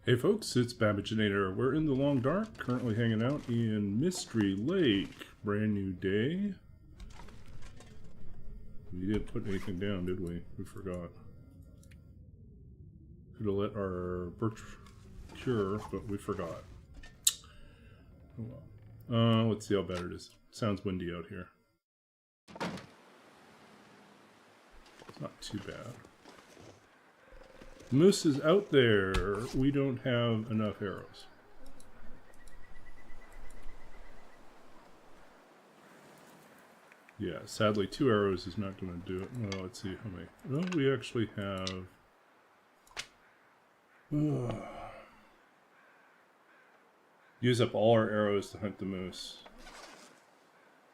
Hey folks, it's Babbaginator. We're in the Long Dark, currently hanging out in Mystery Lake. Brand new day. We didn't put anything down, did we? We forgot. Could have let our birch cure, but we forgot. Oh well. Let's see how bad it is. Sounds windy out here. It's not too bad. Moose is out there. We don't have enough arrows. Yeah, sadly 2 arrows is not going to do it. Well, let's see how many. Well, we actually have... use up all our arrows to hunt the moose.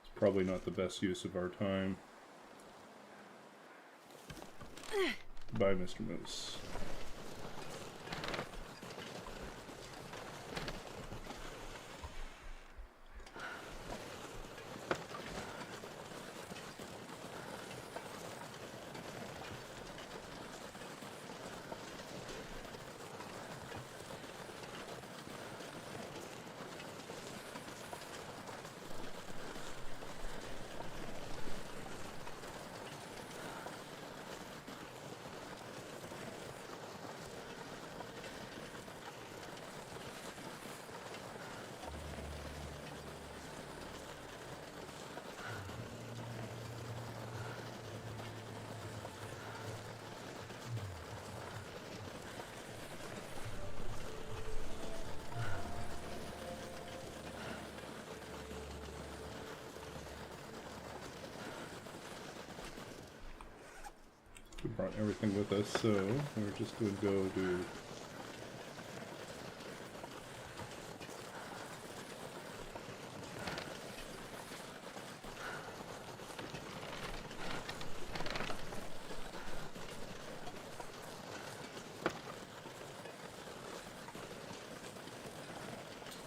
It's probably not the best use of our time. Bye, Mr. Moose. We brought everything with us, so we're just going to go do...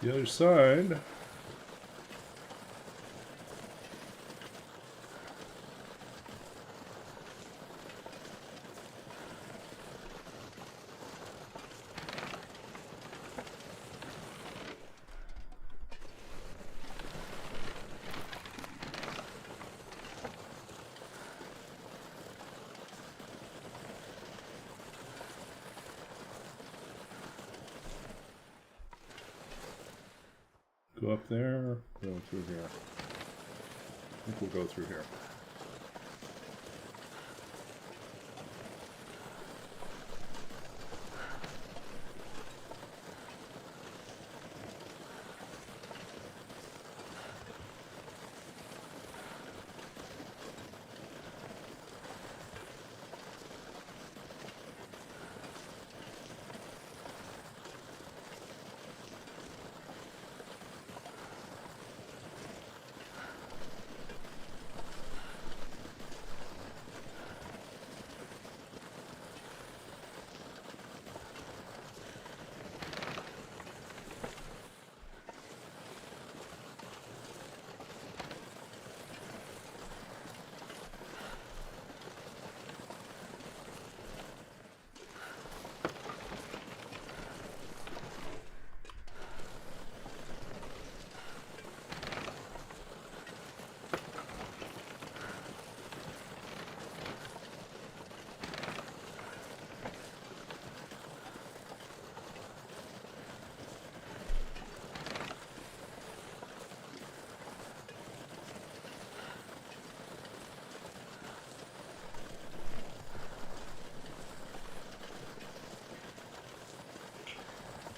the other side. Go up there, go through here. I think we'll go through here.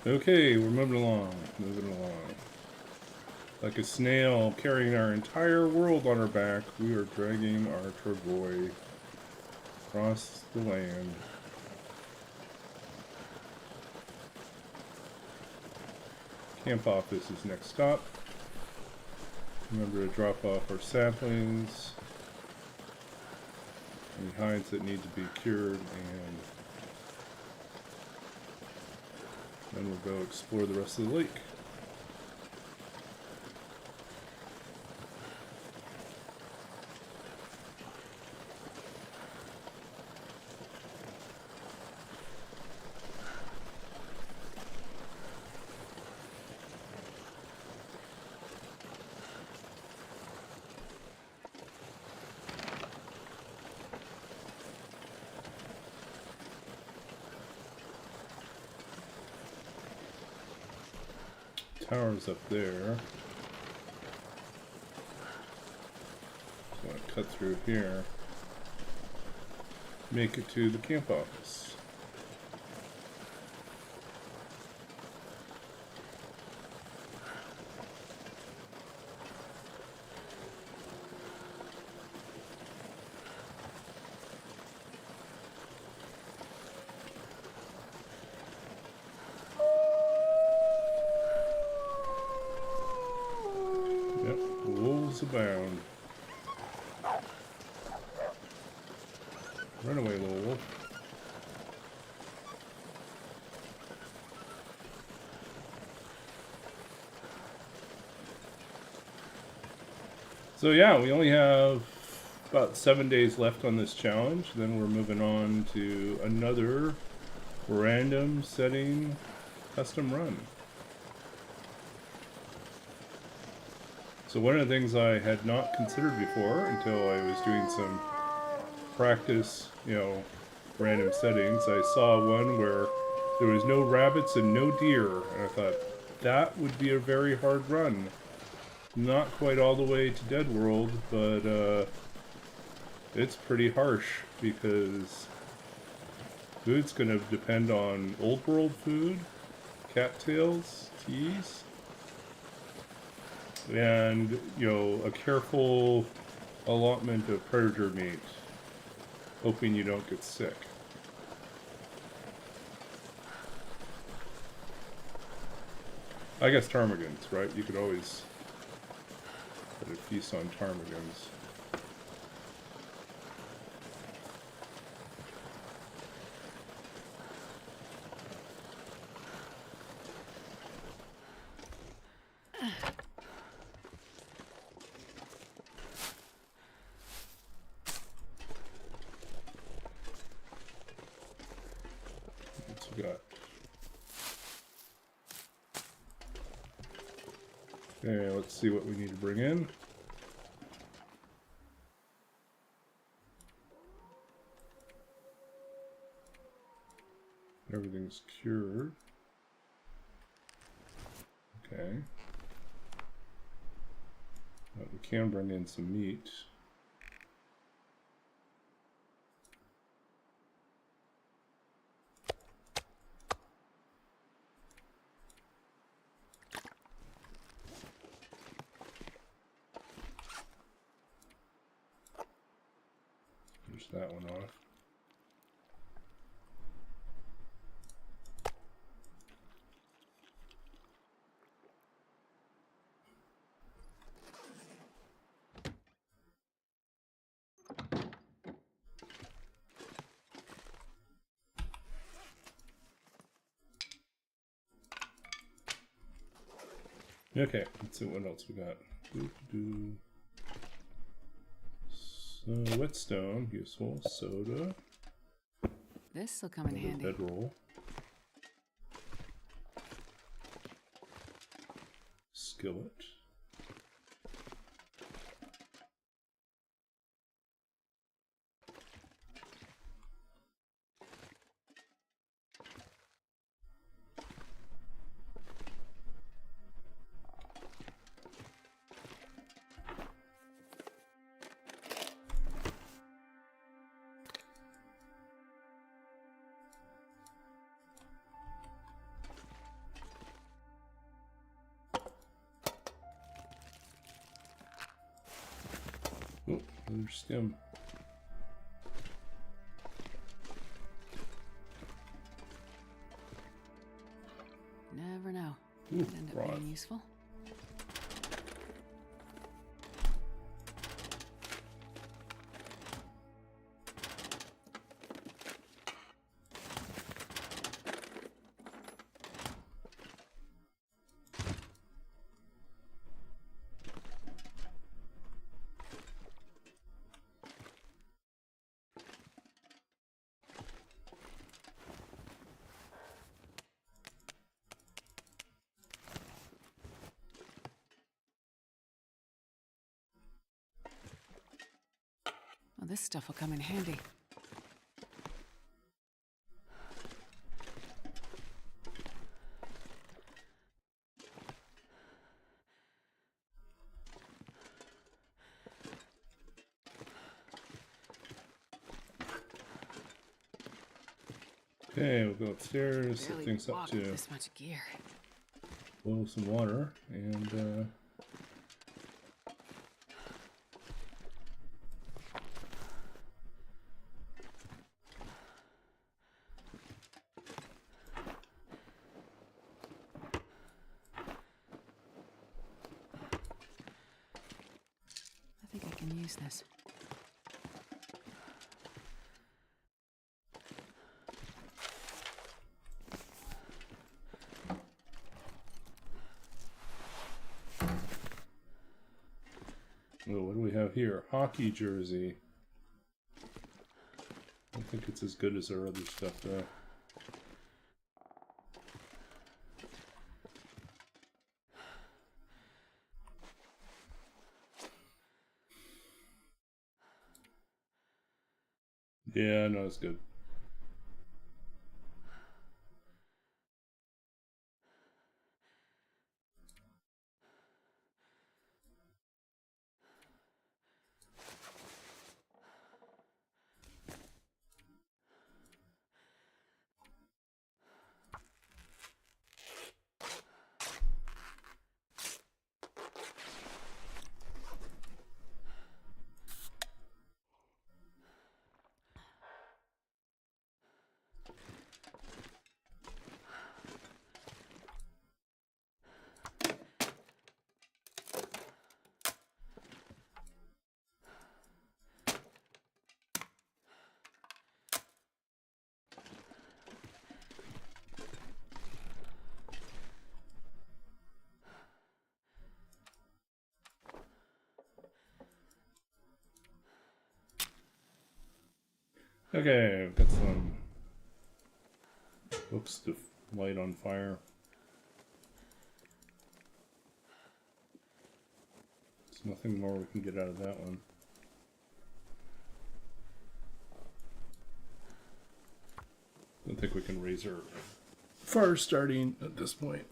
Okay, we're moving along. Like a snail carrying our entire world on our back, we are dragging our travois across the land. Camp office is next stop. Remember to drop off our saplings, any hides that need to be cured, and then we'll go explore the rest of the lake. tower's up there. So I'm going to cut through here. Make it to the camp office. Abound. Run away, little wolf. So yeah, we only have about 7 days left on this challenge. Then we're moving on to another random setting custom run. So one of the things I had not considered before until I was doing some practice, random settings, I saw one where there was no rabbits and no deer, and I thought that would be a very hard run. Not quite all the way to Dead World, but it's pretty harsh because food's going to depend on Old World food, cattails, teas, and a careful allotment of predator meat, hoping you don't get sick. I guess ptarmigans, right? You could always put a feast on ptarmigans. Okay, let's see what we need to bring in. Everything's cured. Okay. But we can bring in some meat. That one off. Okay, let's see what else we got. So whetstone, useful. Soda. This will come in handy. Bedroll. Skillet. Oh, another stem. Never know. Ooh, Could end up rod. being useful. Well, this stuff will come in handy. Okay, we'll go upstairs, set Barely things up walk with to this much gear. boil some water, and I think I can use this. oh, what do we have here? Hockey jersey. I don't think it's as good as our other stuff, though. Yeah, no, it's good. Okay, I've got some books to light on fire. There's nothing more we can get out of that one. Don't think we can raise our fire starting at this point.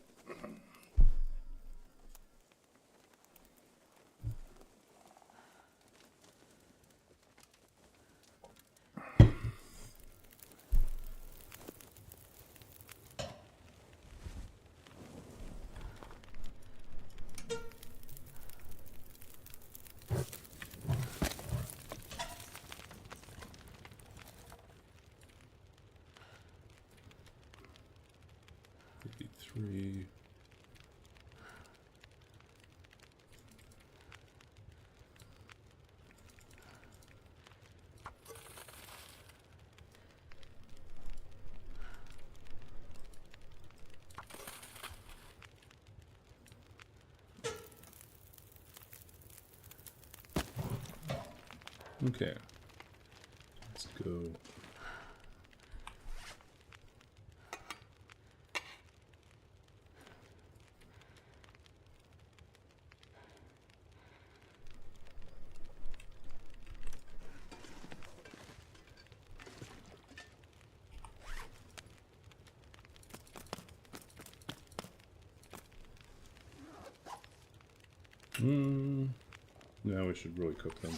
Three. Okay, let's go. Now we should really cook them.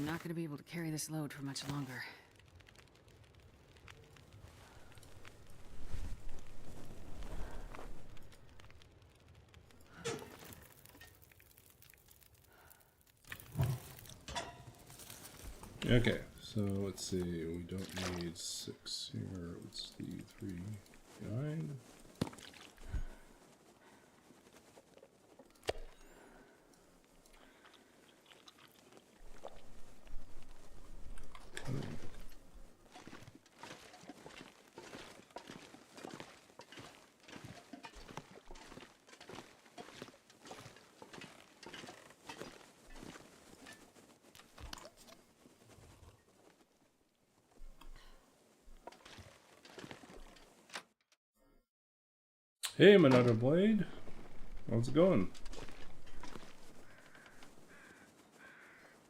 I'm not going to be able to carry this load for much longer. Okay, so let's see. We don't need 6 here. Let's leave 3 behind. Hey, Monado Blade. How's it going?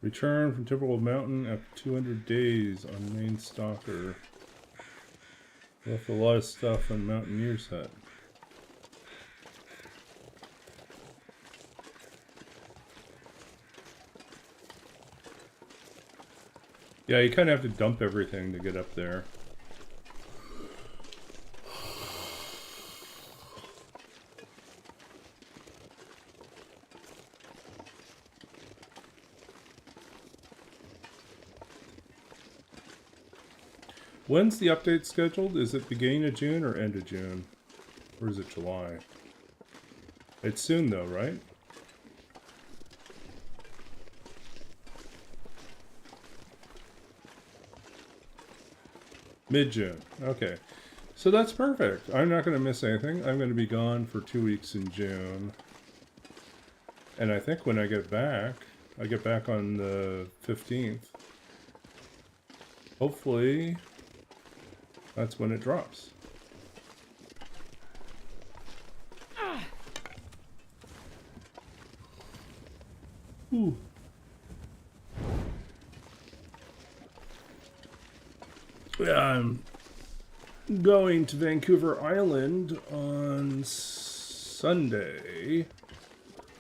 Return from Timberwolf Mountain after 200 days on main stalker. Left a lot of stuff on Mountaineer's Hut. Yeah, you kind of have to dump everything to get up there. When's the update scheduled? Is it beginning of June or end of June? Or is it July? It's soon though, right? Mid-June. Okay. So that's perfect. I'm not going to miss anything. I'm going to be gone for 2 weeks in June. And I think when I get back on the 15th. Hopefully, that's when it drops. Ooh. Yeah, I'm going to Vancouver Island on Sunday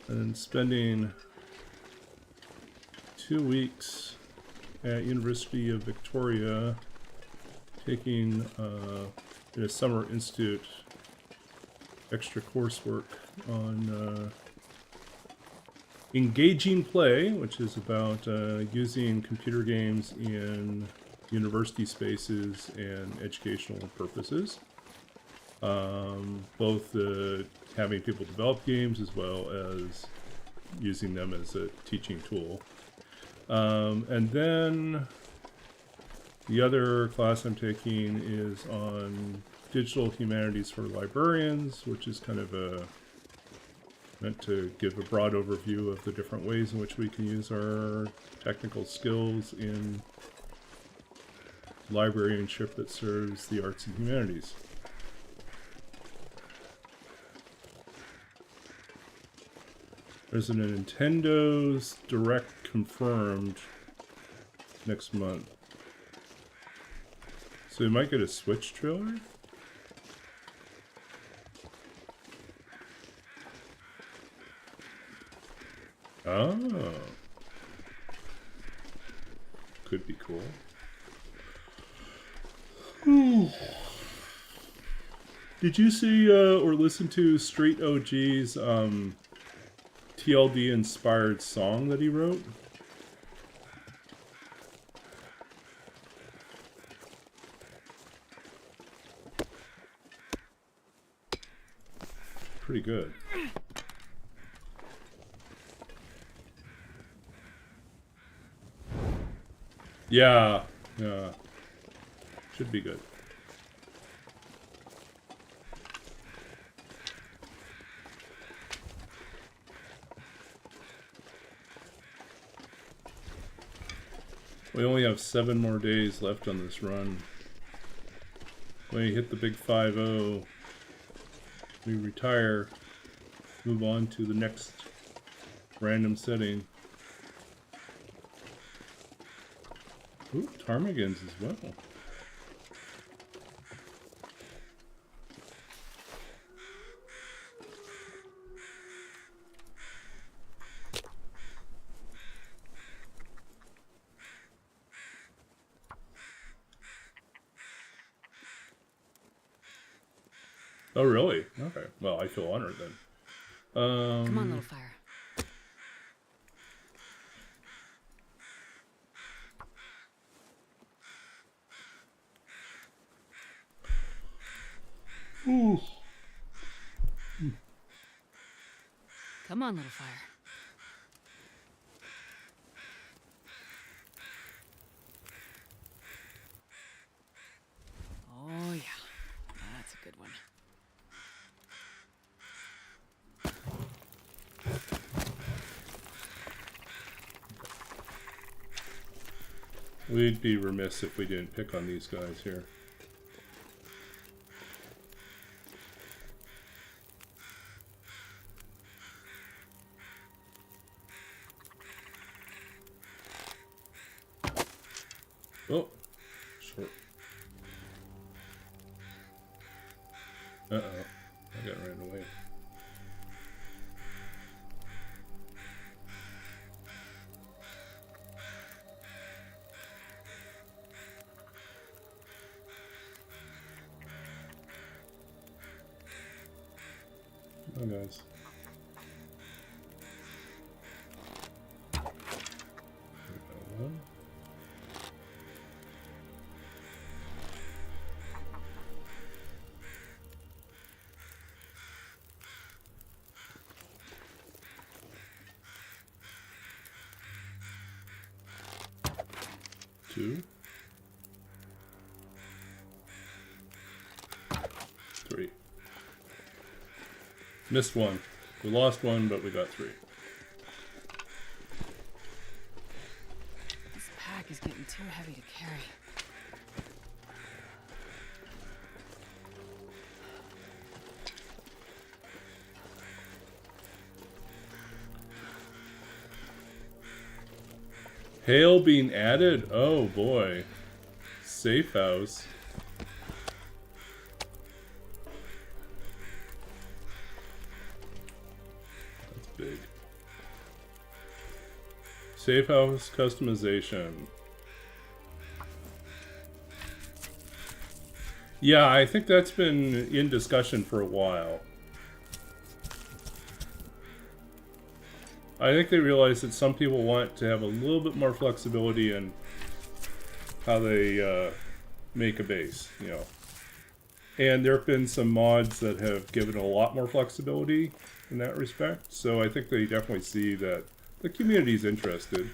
and spending 2 weeks at University of Victoria taking in a summer institute extra coursework on engaging play, which is about using computer games in university spaces and educational purposes. Both having people develop games as well as using them as a teaching tool. And then the other class I'm taking is on digital humanities for librarians, which is kind of meant to give a broad overview of the different ways in which we can use our technical skills in librarianship that serves the arts and humanities. There's a Nintendo's Direct confirmed next month. So we might get a Switch trailer? Oh. Could be cool. Did you see or listen to Street OG's TLD inspired song that he wrote? Pretty good. Yeah, yeah. Should be good. We only have 7 more days left on this run. When we hit the big 5-0, we retire, move on to the next random setting. Ooh, ptarmigans as well. Oh, really? Okay. Well, I feel honored then. Come on, little fire. Ooh. Come on, little fire. Oh, yeah. That's a good one. We'd be remiss if we didn't pick on these guys here. Oh, short. Uh-oh. I got ran away. Oh, guys. One. Two. Three. Missed one. We lost one, but we got three. This pack is getting too heavy to carry. Hail being added? Oh boy. Safe house. That's big. Safe house customization. Yeah, I think that's been in discussion for a while. I think they realize that some people want to have a little bit more flexibility in how they make a base, you know. And there have been some mods that have given a lot more flexibility in that respect. So I think they definitely see that the community's interested.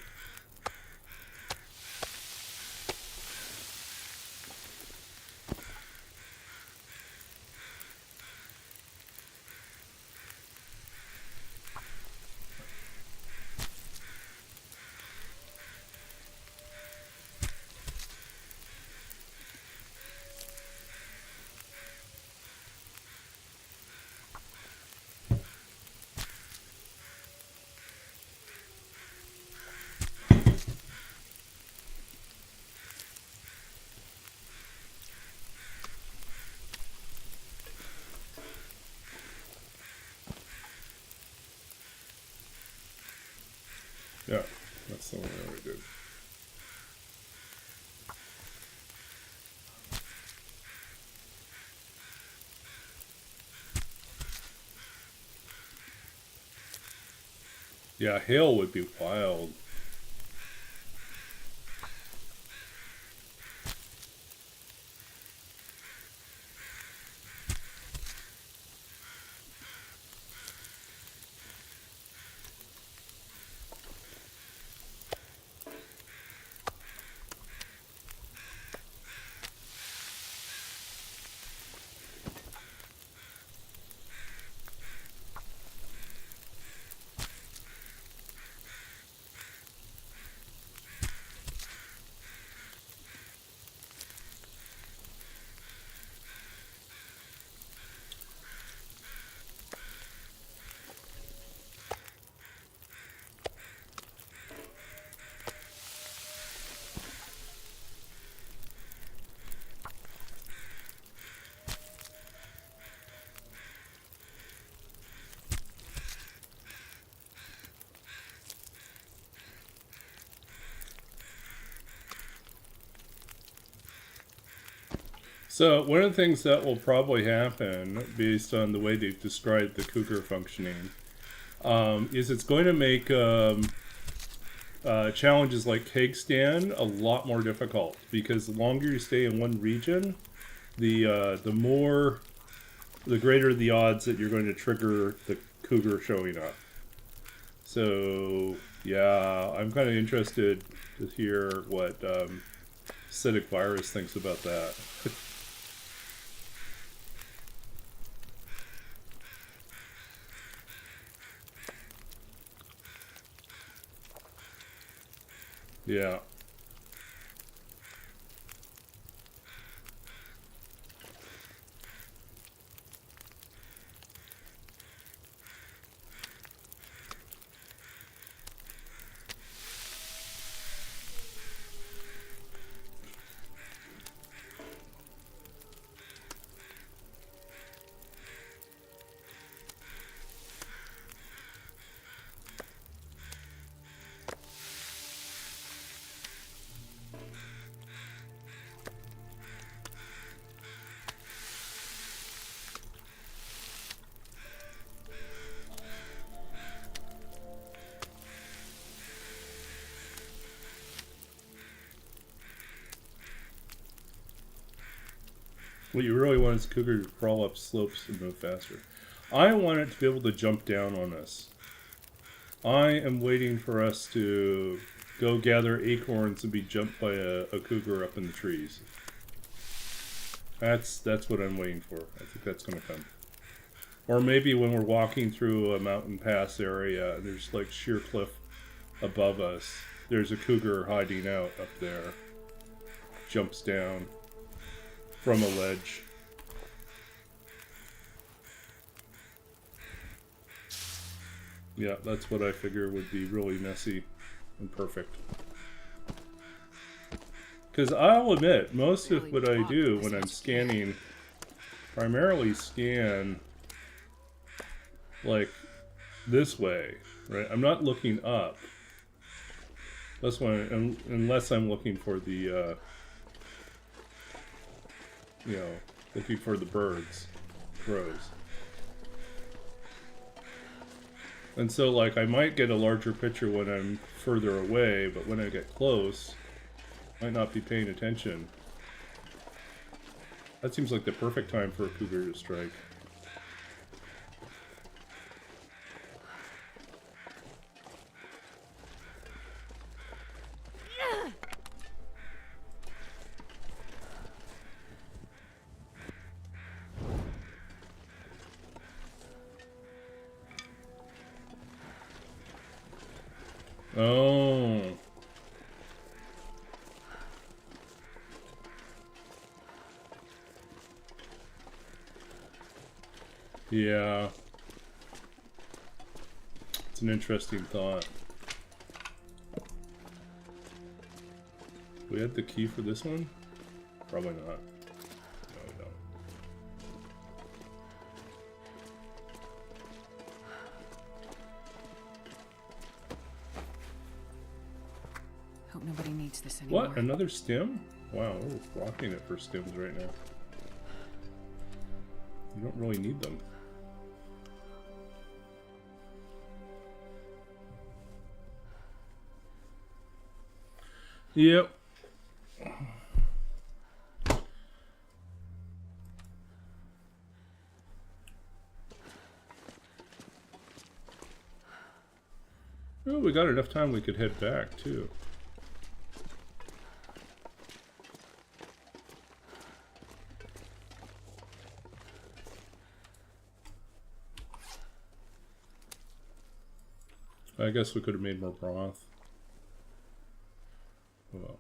Yeah, that's the one I already did. Yeah, hail would be wild. So one of the things that will probably happen, based on the way they've described the Cougar functioning, is it's going to make challenges like Keg Stand a lot more difficult, because the longer you stay in one region, the greater the odds that you're going to trigger the Cougar showing up. So yeah, I'm kind of interested to hear what Acidic Virus thinks about that. Yeah. What you really want is cougar to crawl up slopes and move faster. I want it to be able to jump down on us. I am waiting for us to go gather acorns and be jumped by a cougar up in the trees. That's what I'm waiting for. I think that's going to come. Or maybe when we're walking through a mountain pass area, there's like sheer cliff above us. There's a cougar hiding out up there. Jumps down from a ledge. Yeah, that's what I figure would be really messy and perfect. Because I'll admit, most of what I do when I'm scanning, primarily scan like this way, right? I'm not looking up. That's when, unless I'm looking for the, you know, looking for the birds, crows. And so, like, I might get a larger picture when I'm further away, but when I get close, I might not be paying attention. That seems like the perfect time for a cougar to strike. Oh. Yeah. It's an interesting thought. We had the key for this one? Probably not. No, we don't. Hope nobody needs this anymore. What? Another stem? Wow, we're rocking it for stems right now. You don't really need them. Yep. Oh, we got enough time we could head back, too. I guess we could have made more broth. Well.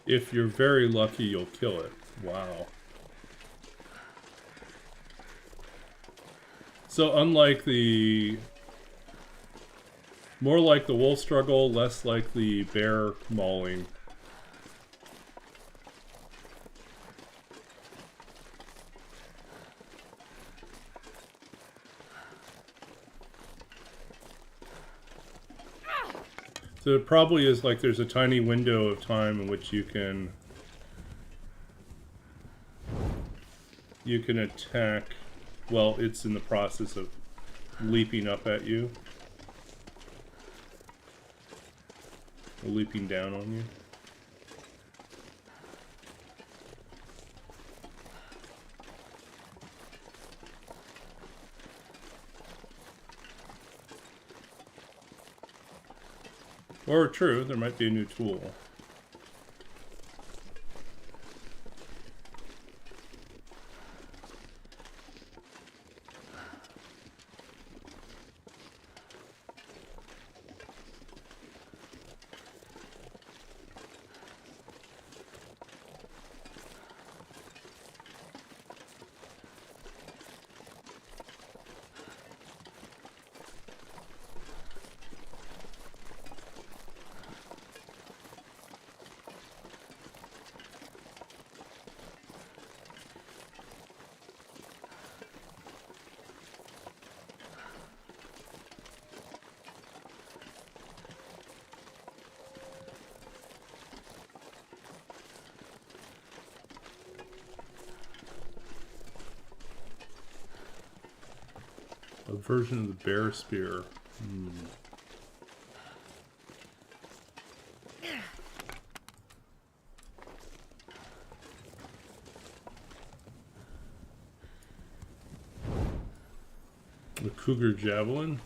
If you're very lucky, you'll kill it. Wow. So unlike the... More like the wolf struggle, less like the bear mauling. So it probably is like there's a tiny window of time in which you can attack while it's in the process of leaping up at you. Or leaping down on you. Or true, there might be a new tool. A version of the bear spear. The cougar javelin.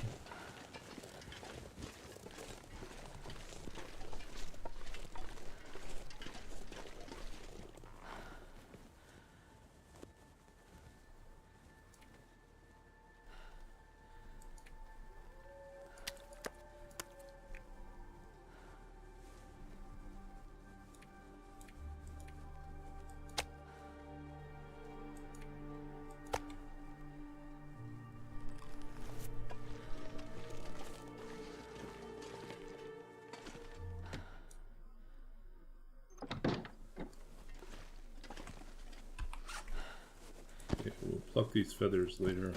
Okay, we'll pluck these feathers later.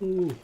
Ooh.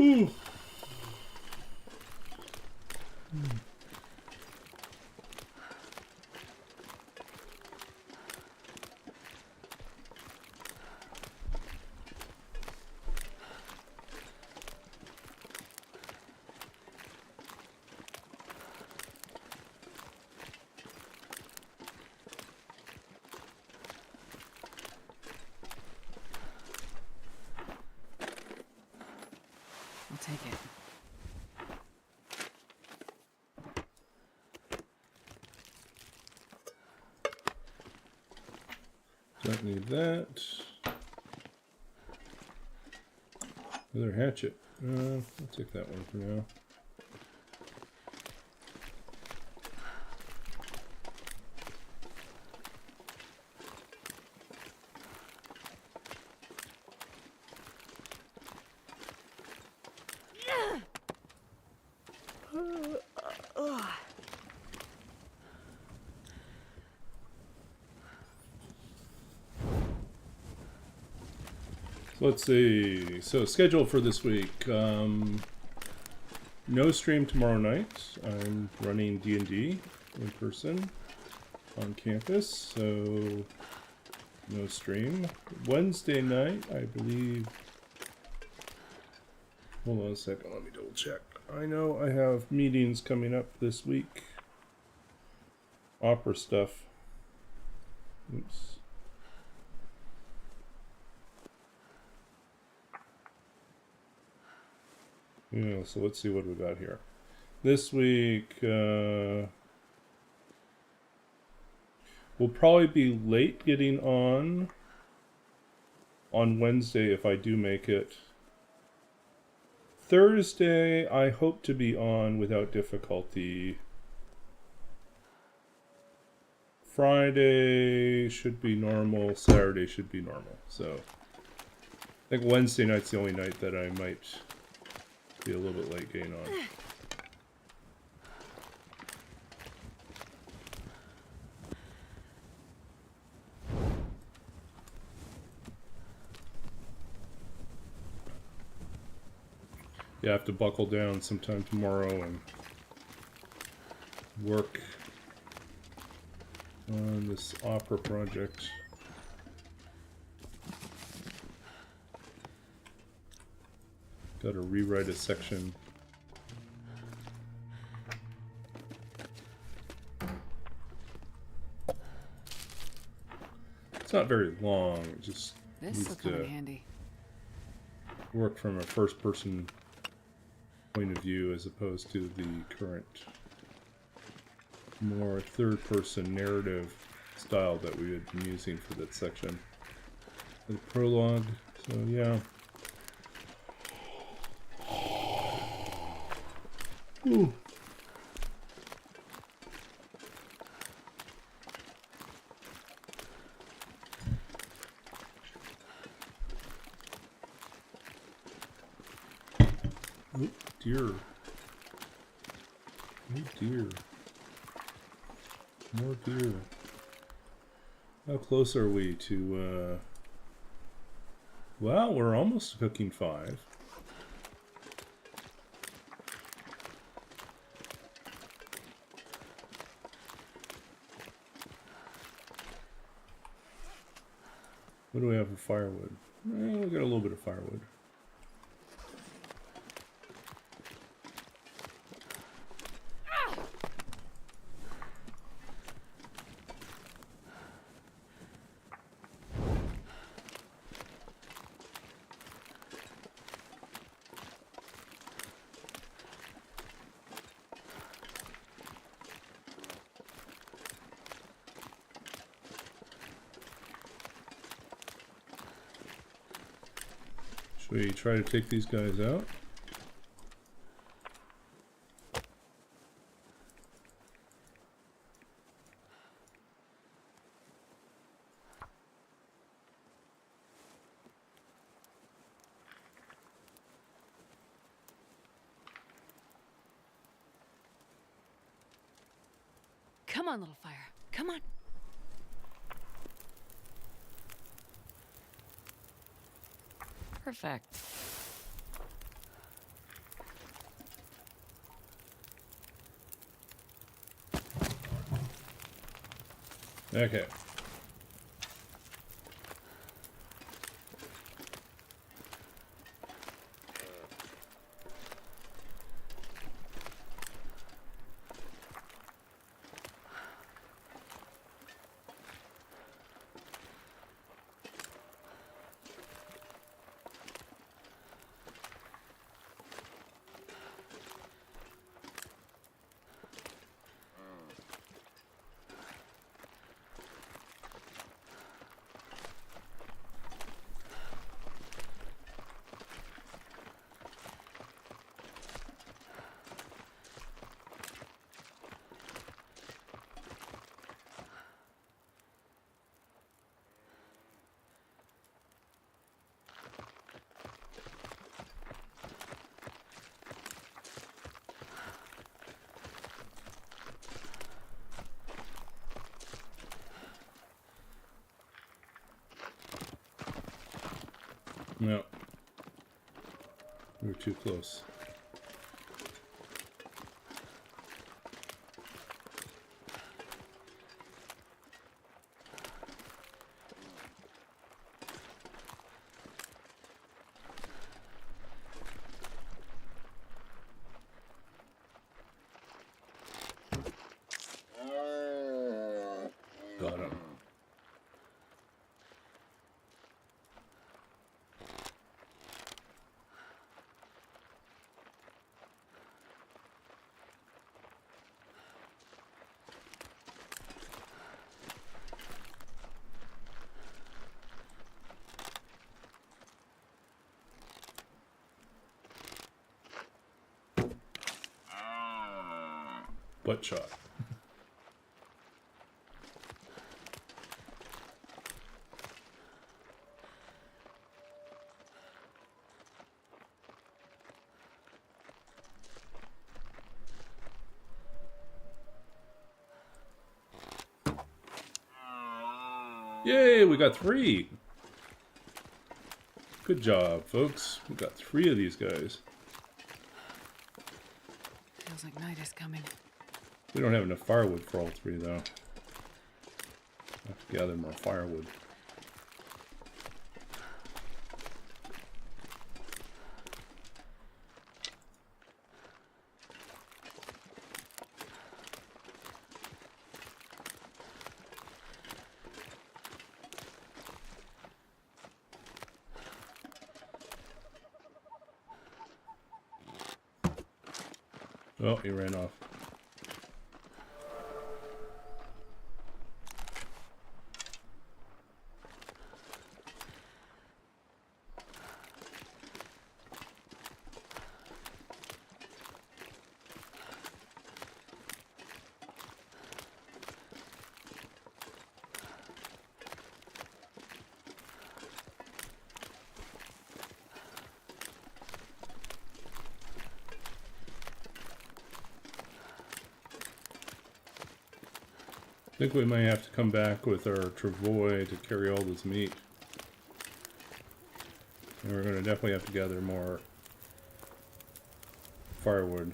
Ooh. I'll take it. Don't need that. Another hatchet. I'll take that one for now. Let's see. So schedule for this week. No stream tomorrow night. I'm running D&D in person on campus. So No stream. Wednesday night, I believe. Hold on a second, let me double check. I know I have meetings coming up this week. Opera stuff. Oops. Yeah, so let's see what we got here. This week, we'll probably be late getting on Wednesday if I do make it. Thursday, I hope to be on without difficulty. Friday should be normal. Saturday should be normal. So I think Wednesday night's the only night that I might be a little bit late getting on. Yeah, I have to buckle down sometime tomorrow and work on this opera project. Got to rewrite a section. It's not very long, it just This will needs come in to handy. work from a first-person point of view as opposed to the current more third-person narrative style that we had been using for that section. The prologue, so yeah. Ooh. Oh dear. Oh dear. More deer. How close are we to, well, we're almost cooking 5. What do we have for firewood? We got a little bit of firewood. Should we try to take these guys out? Come on, little fire. Come on. Perfect. Okay. No. We were too close. butt shot. Yay, we got 3. Good job, folks. We got 3 of these guys. Feels like night is coming. We don't have enough firewood for all 3, though. Have to gather more firewood. Oh, he ran off. I think we might have to come back with our travois to carry all this meat. And we're going to definitely have to gather more firewood.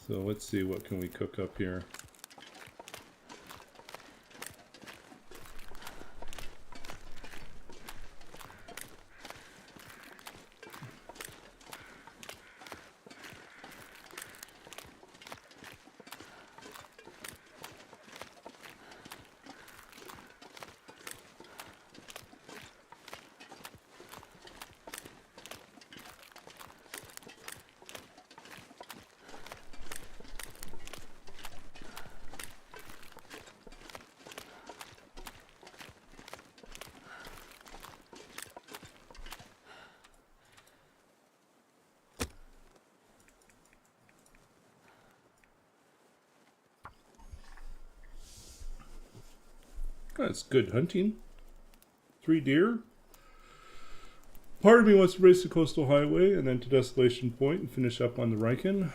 So let's see, what can we cook up here? That's good hunting. 3 deer. Part of me wants to race the Coastal Highway and then to Desolation Point and finish up on the Riken.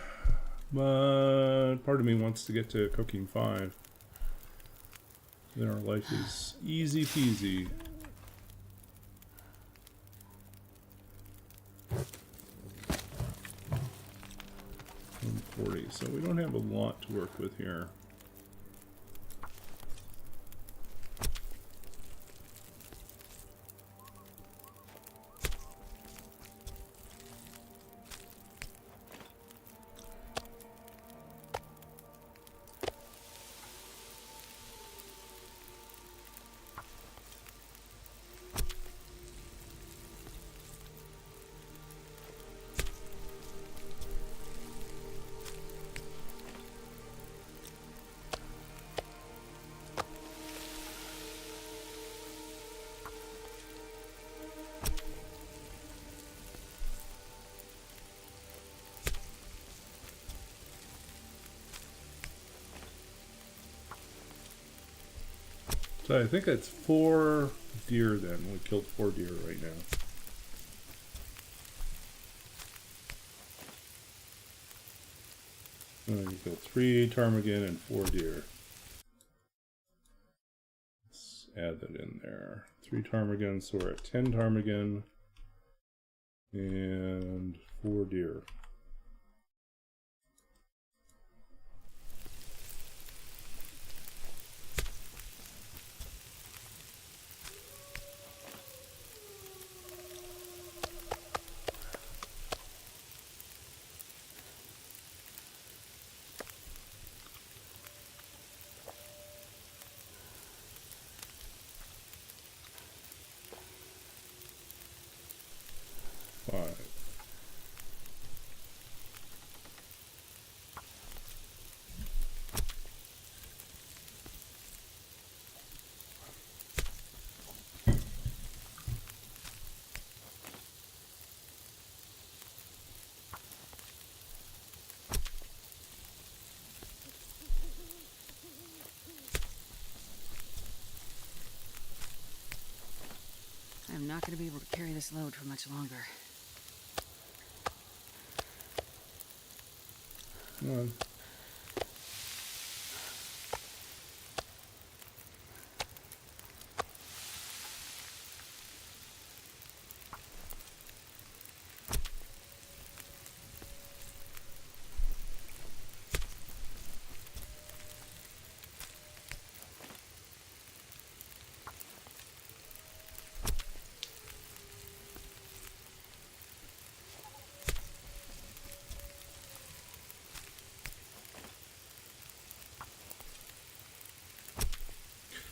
But part of me wants to get to cooking 5. Then our life is easy peasy. 140. So we don't have a lot to work with here. So I think that's 4 deer then. We killed 4 deer right now. We killed 3 ptarmigan and 4 deer. Let's add that in there. 3 ptarmigan, so we're at 10 ptarmigan and 4 deer. I'm not gonna be able to carry this load for much longer. Come on.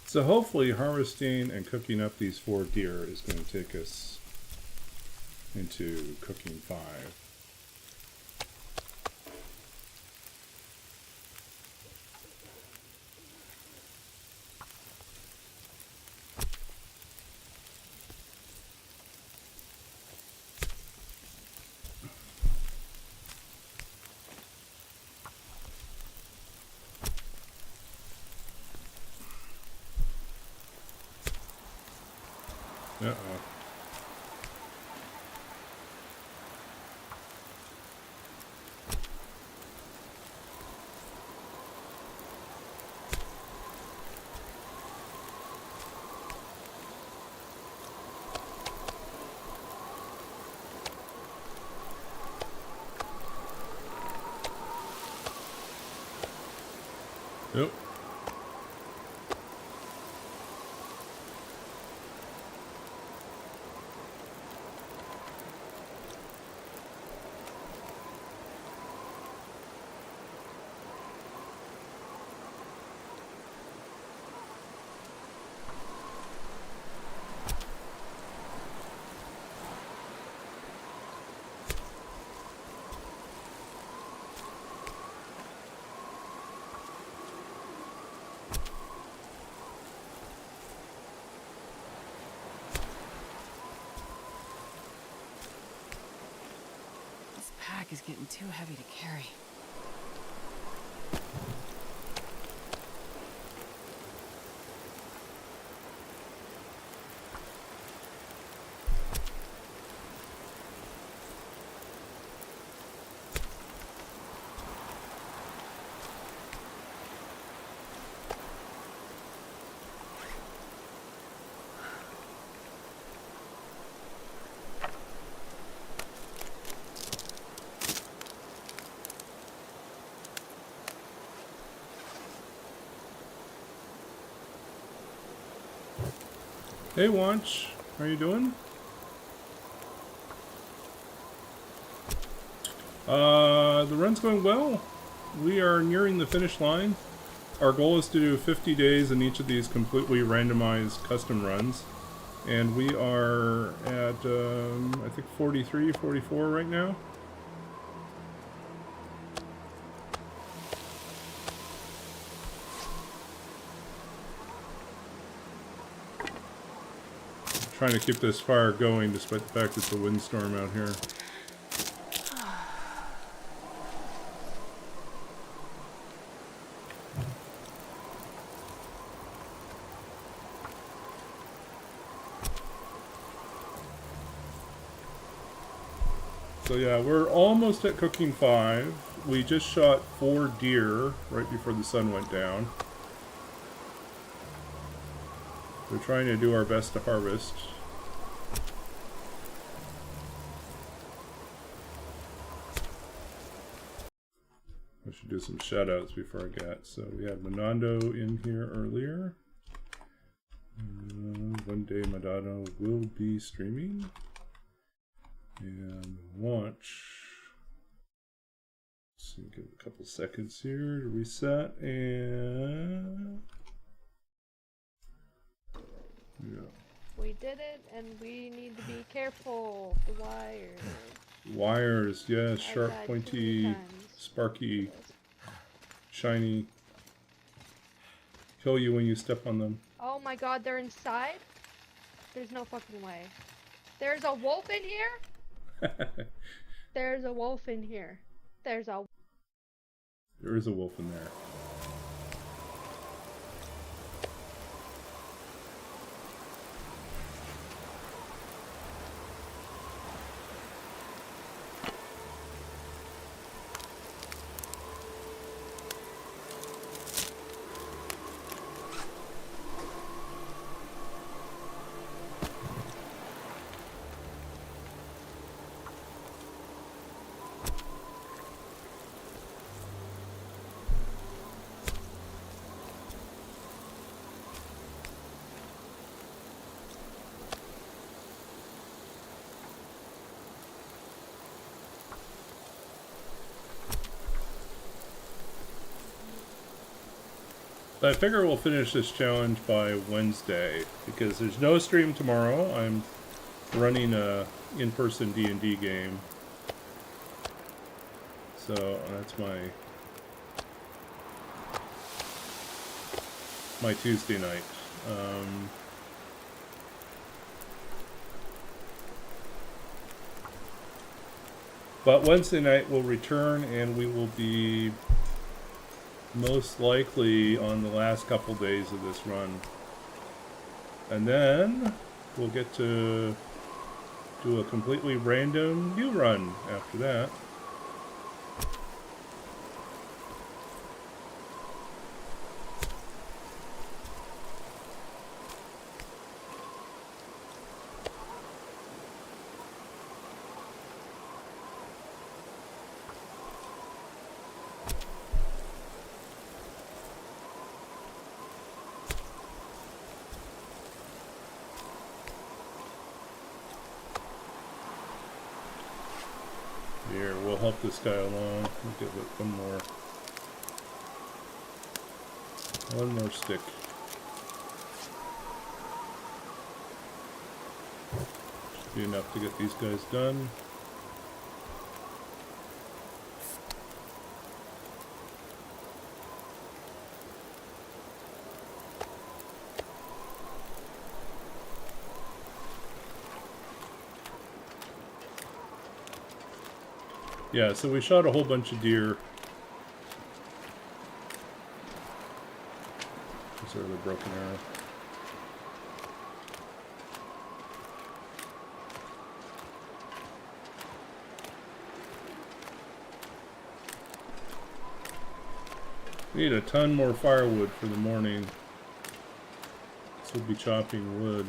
So hopefully harvesting and cooking up these 4 deer is going to take us into cooking 5. Uh-oh. Yep. This pack is getting too heavy to carry. Hey, Wanch. How you doing? The run's going well. We are nearing the finish line. Our goal is to do 50 days in each of these completely randomized custom runs. And we are at, I think 43, 44 right now. Trying to keep this fire going despite the fact it's a windstorm out here. So yeah, we're almost at cooking 5. We just shot 4 deer right before the sun went down. We're trying to do our best to harvest. I should do some shout outs before I get. So we had Monando in here earlier. One day Monando will be streaming. And watch. Let's see, give it a couple seconds here to reset and yeah. We did it, and we need to be careful. The wires. Wires, yeah, sharp, died pointy, 3 times. sparky, shiny. Kill you when you step on them. Oh my god, they're inside? There's no fucking way. There's a wolf in here? There's a wolf in here. There's a... There is a wolf in there. I figure we'll finish this challenge by Wednesday because there's no stream tomorrow. I'm running a in-person D&D game, so that's my Tuesday night. But Wednesday night we'll return, and we will be most likely on the last couple days of this run. And then we'll get to do a completely random new run after that. Here, we'll help this guy along. We'll give it one more stick. Should be enough to get these guys done. Yeah, so we shot a whole bunch of deer. Sort of a broken arrow. We need a ton more firewood for the morning. So we'll be chopping wood.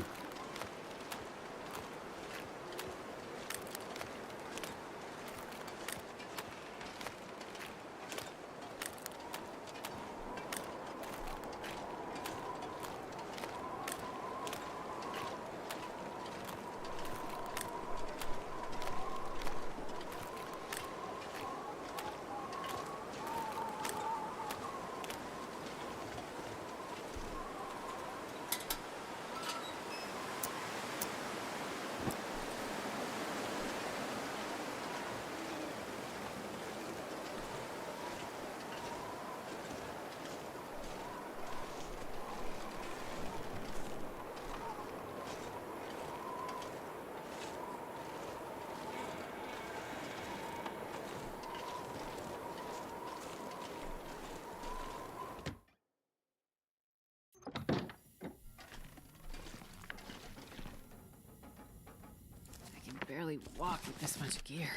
Barely walk with this much gear.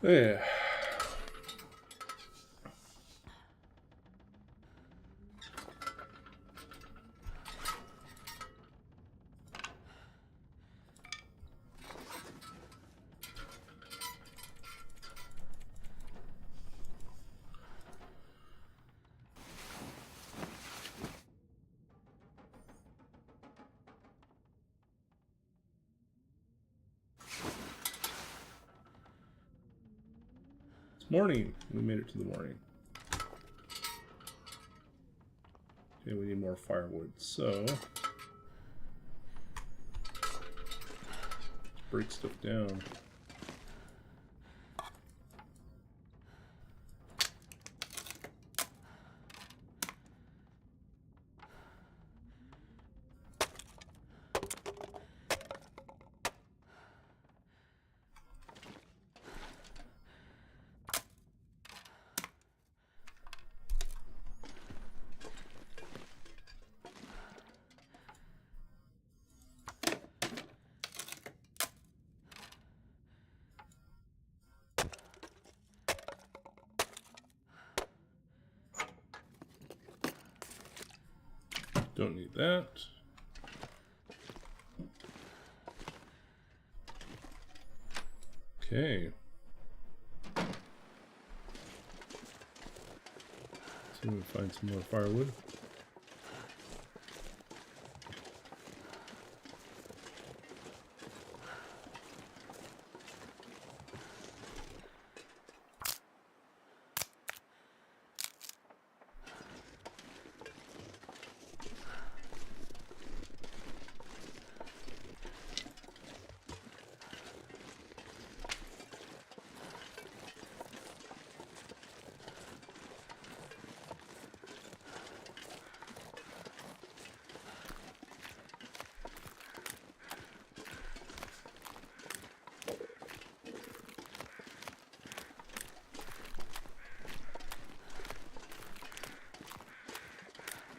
Yeah. Morning. We made it to the morning. Okay, we need more firewood. So let's break stuff down. Don't need that. Okay. See if we can find some more firewood.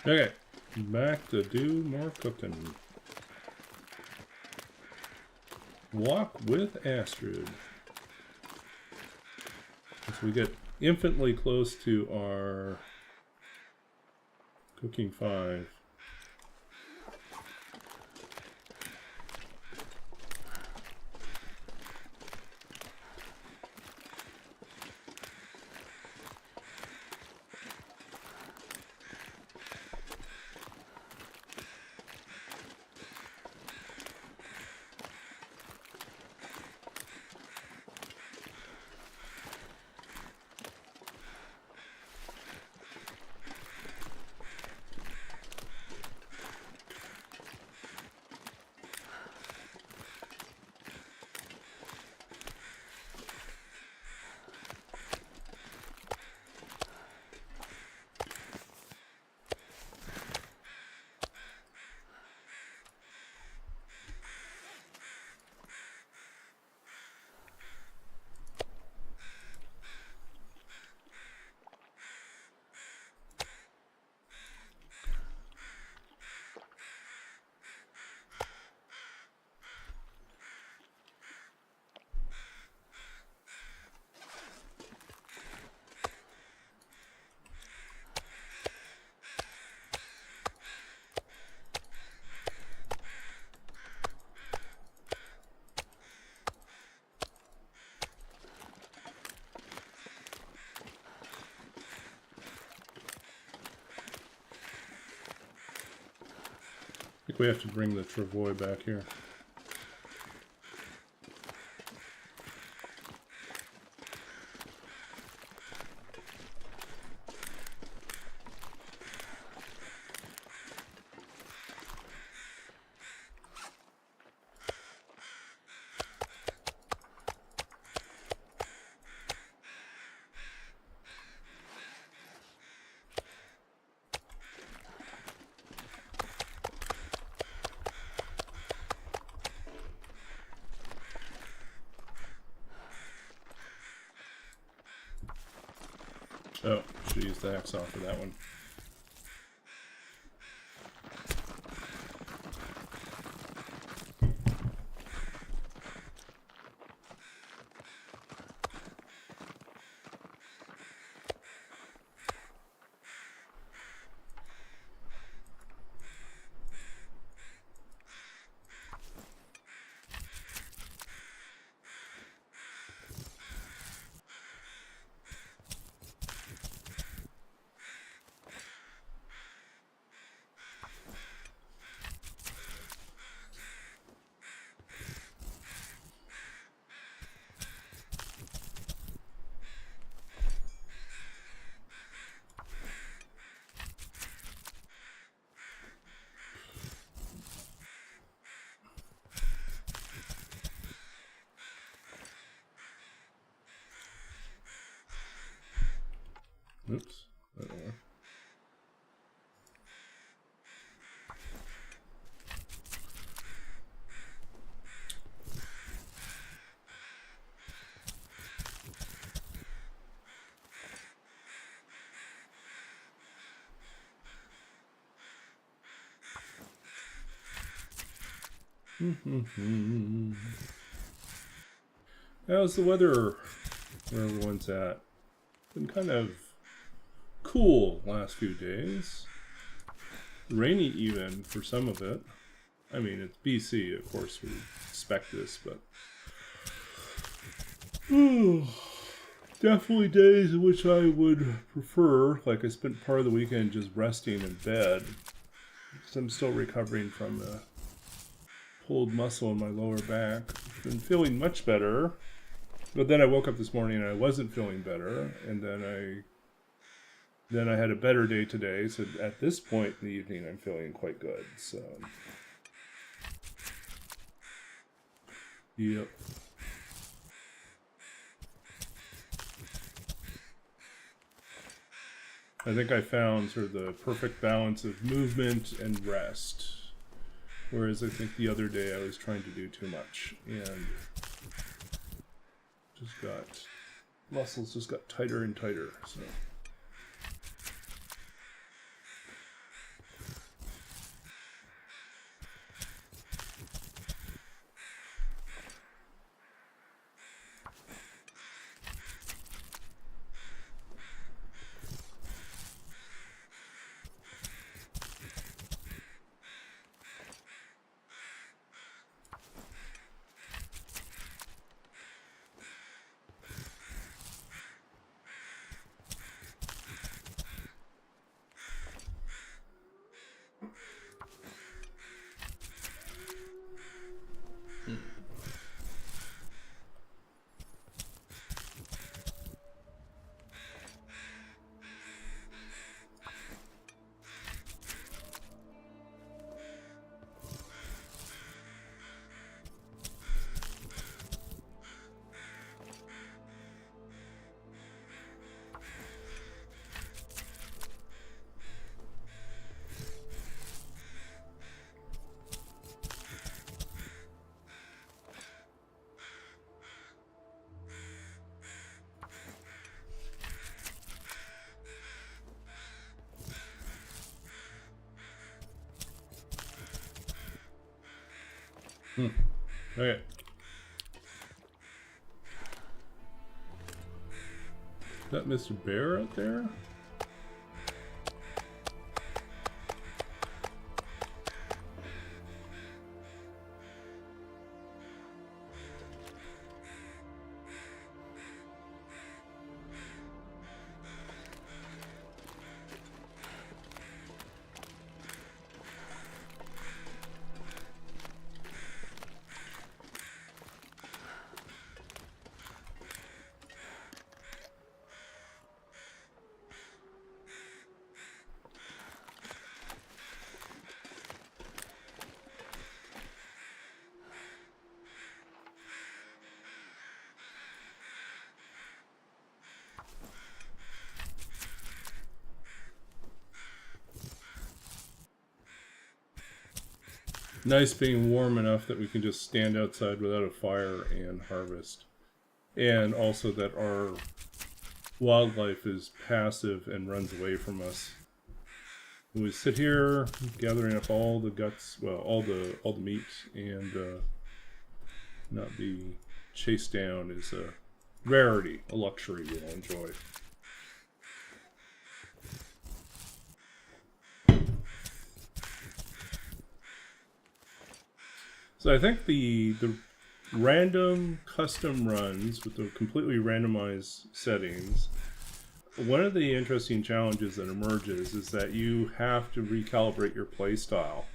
Okay, back to do more cooking. Walk with Astrid. As we get infinitely close to our cooking 5. I think we have to bring the travois back here. Oh, should use the hacksaw for that one. Oops. Uh-oh. How's the weather where everyone's at? Been kind of cool last few days. rainy even for some of it. I mean, it's BC, of course, we expect this, but definitely days in which I would prefer, like I spent part of the weekend just resting in bed, because I'm still recovering from the pulled muscle in my lower back. I've been feeling much better, but then I woke up this morning and I wasn't feeling better, and then I had a better day today, so at this point in the evening I'm feeling quite good, so yep. I think I found sort of the perfect balance of movement and rest. Whereas I think the other day I was trying to do too much and muscles just got tighter and tighter, so. Okay. Is that Mr. Bear out there? Nice being warm enough that we can just stand outside without a fire and harvest. And also that our wildlife is passive and runs away from us. We sit here gathering up all the guts, well, all the meat, and not be chased down is a rarity, a luxury we'll enjoy. So I think the random custom runs with the completely randomized settings, one of the interesting challenges that emerges is that you have to recalibrate your playstyle.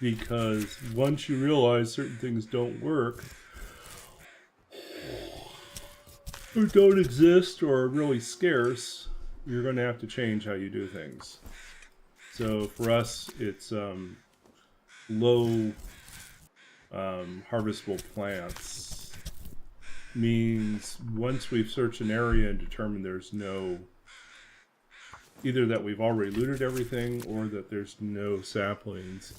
Because once you realize certain things don't work, or don't exist, or are really scarce, you're going to have to change how you do things. So for us, it's low harvestable plants means once we've searched an area and determined there's no, either that we've already looted everything or that there's no saplings,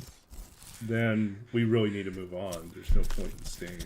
then we really need to move on. There's no point in staying.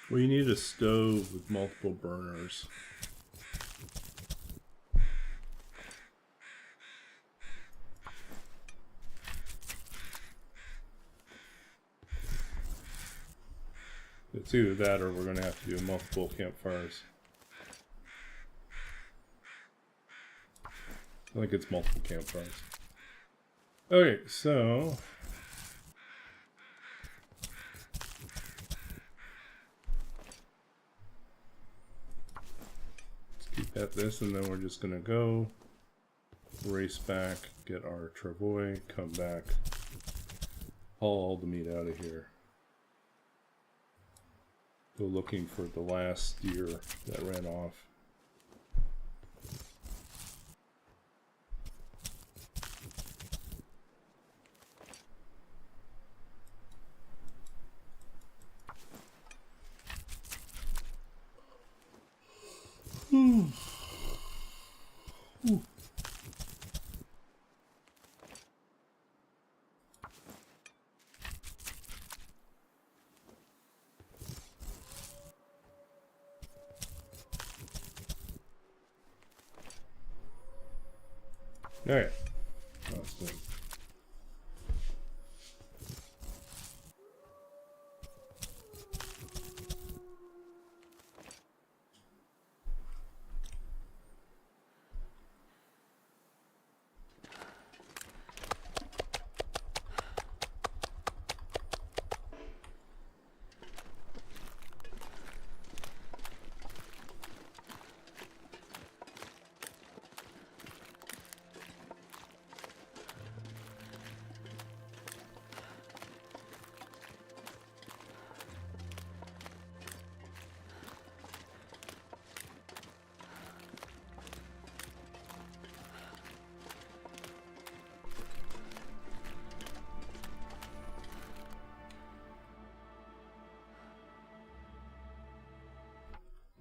We need a stove with multiple burners. It's either that or we're going to have to do multiple campfires. I think it's multiple campfires. Okay, so let's keep at this, and then we're just gonna go race back, get our travois, come back, haul all the meat out of here, go looking for the last deer that ran off. Alright. That's good.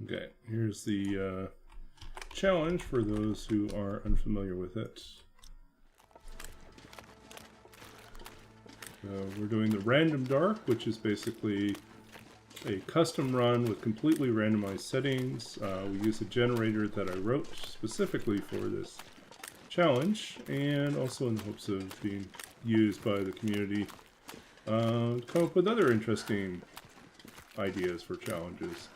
Okay, here's the challenge for those who are unfamiliar with it. We're doing the random dark, which is basically a custom run with completely randomized settings. We use a generator that I wrote specifically for this challenge, and also in the hopes of being used by the community to come up with other interesting ideas for challenges.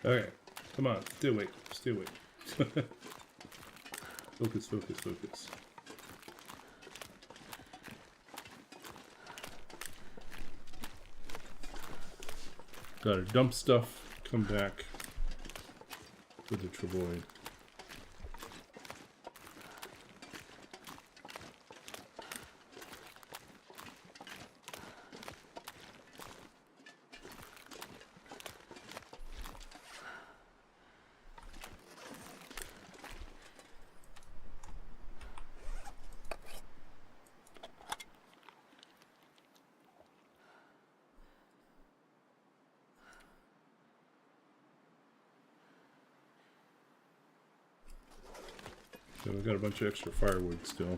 Okay, come on, still wait, still wait. Focus, focus, focus. Gotta dump stuff, come back with the travois. So we've got a bunch of extra firewood still.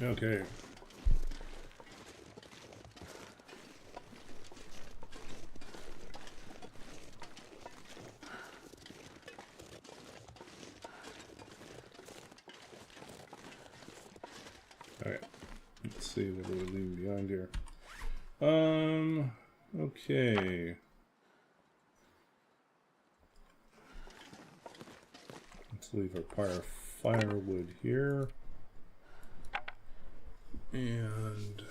Okay. Okay. Let's see what we're leaving behind here. Okay. Let's leave our pile of firewood here. And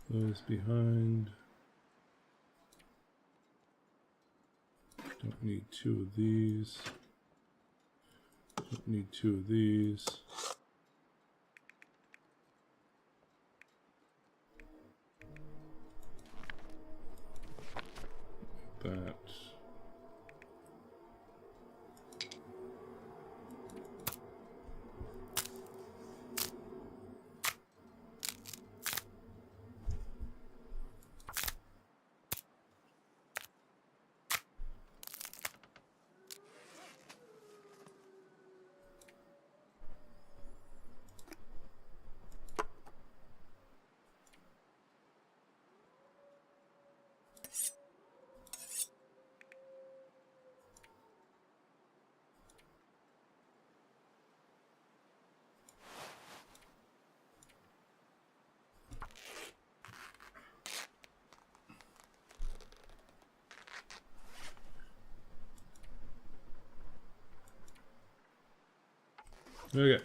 those behind. Don't need 2 of these. Don't need 2 of these. That. Okay.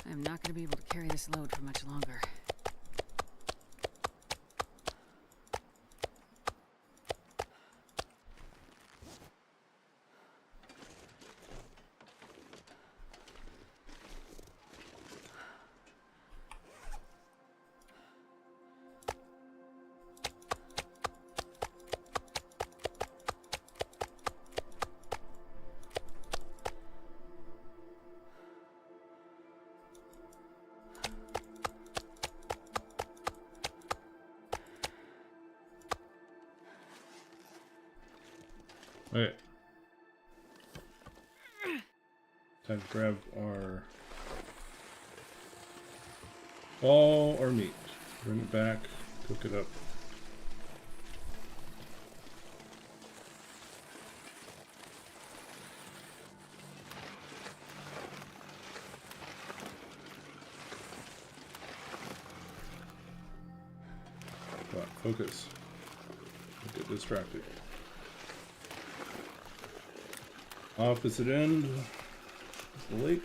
I'm not gonna be able to carry this load for much longer. Okay. Time to grab all our meat. Bring it back, cook it up. Come on, focus. Don't get distracted. Opposite end of the lake.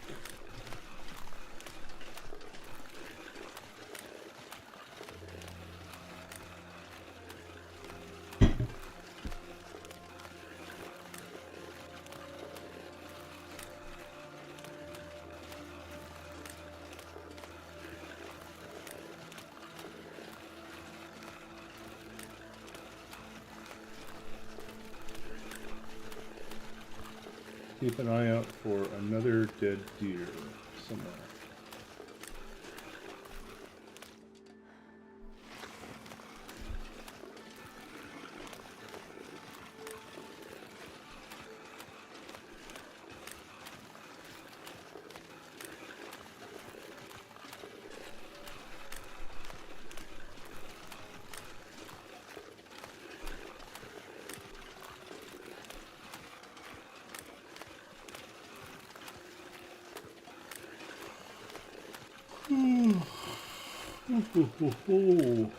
Keep an eye out for another dead deer somewhere. Oh.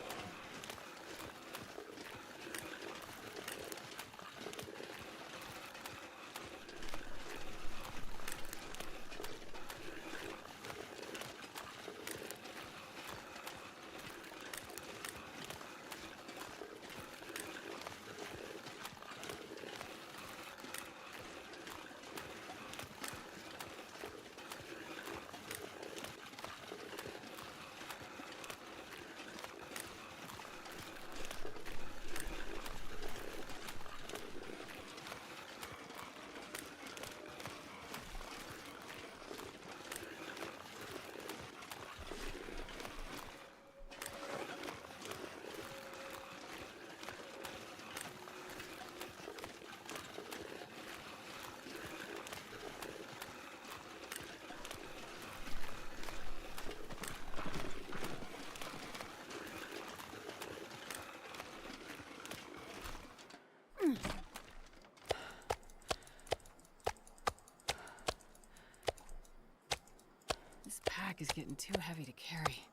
getting too heavy to carry.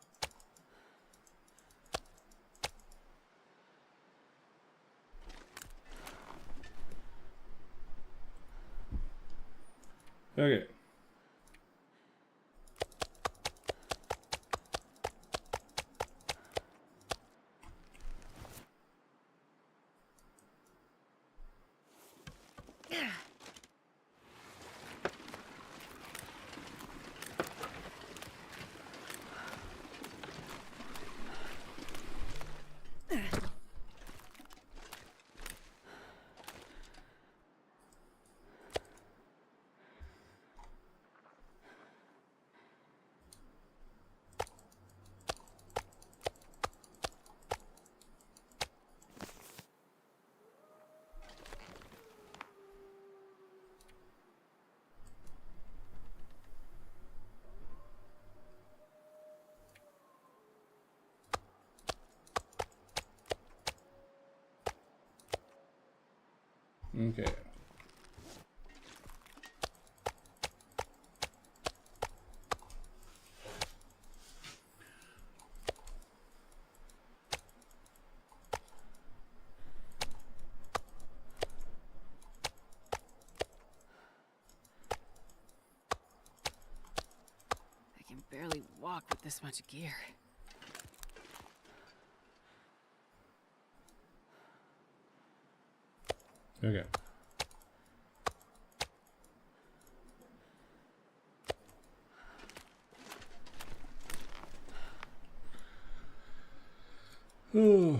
Okay. Okay. I can barely walk with this much gear. Okay. Oh.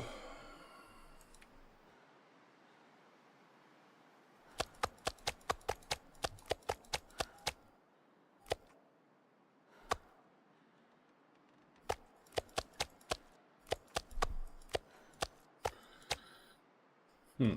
Hmm.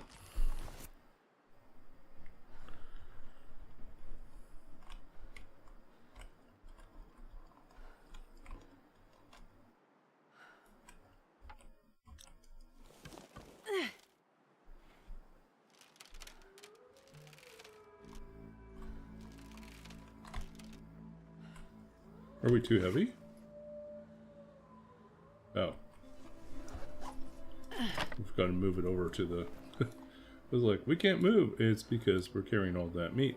Are we too heavy? Oh. We've got to move it over to the... I was like, we can't move. It's because we're carrying all that meat.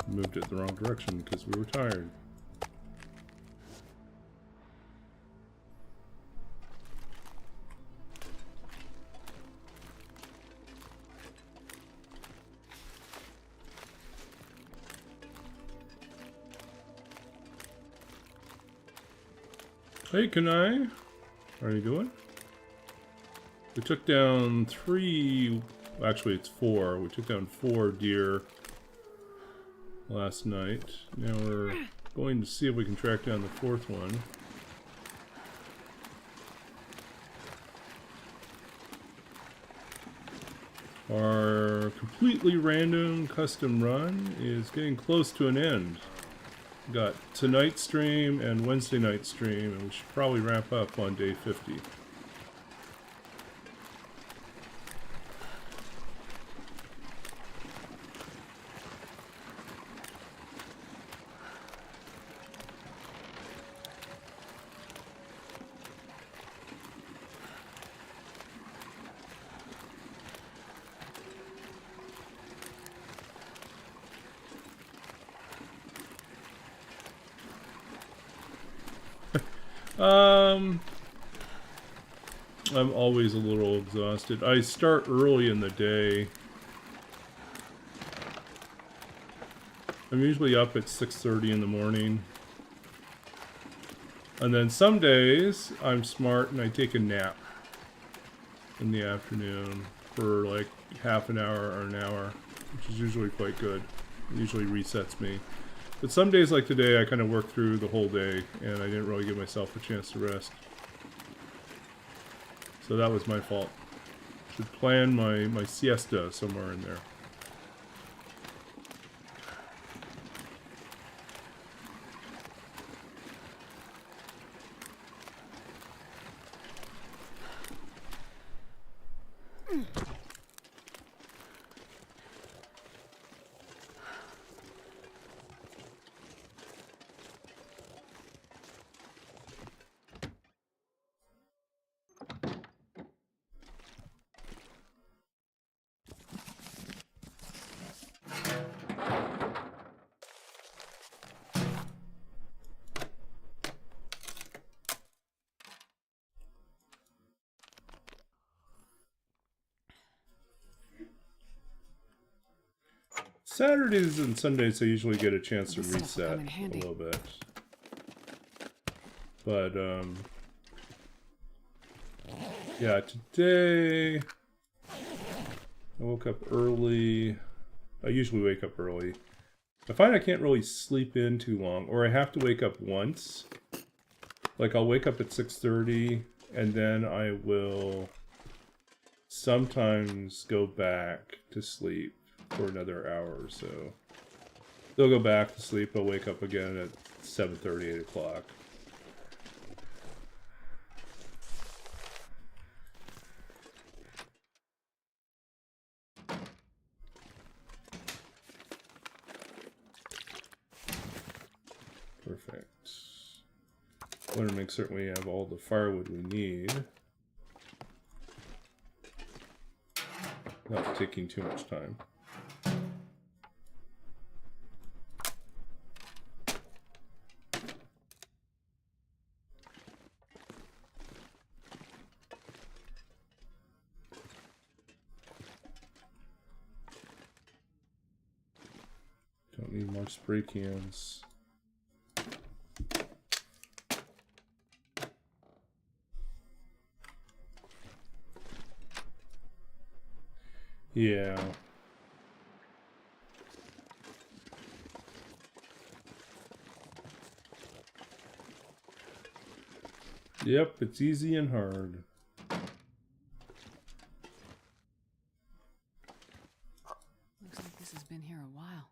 Moved it the wrong direction because we were tired. Hey, Kanai. How are you doing? We took down 3... Actually, it's 4. We took down 4 deer last night. Now we're going to see if we can track down the 4th one. Our completely random custom run is getting close to an end. Got tonight's stream and Wednesday night stream, and we should probably wrap up on day 50. I'm always a little exhausted. I start early in the day. I'm usually up at 6:30 in the morning. And then some days, I'm smart and I take a nap in the afternoon for like half an hour or an hour, which is usually quite good. It usually resets me. But some days like today, I kind of work through the whole day and I didn't really give myself a chance to rest. So that was my fault. Should plan my siesta somewhere in there. Saturdays and Sundays I usually get a chance to This stuff will reset come in a handy. little bit. But, yeah, today I woke up early. I usually wake up early. I find I can't really sleep in too long, or I have to wake up once. Like, I'll wake up at 6:30, and then I will sometimes go back to sleep for another hour or so. They'll go back to sleep, I'll wake up again at 7:30, 8 o'clock. Perfect. Want to make certain we have all the firewood we need. Not taking too much time. Don't need more spray cans. Yeah. Yep, it's easy and hard. Looks like this has been here a while.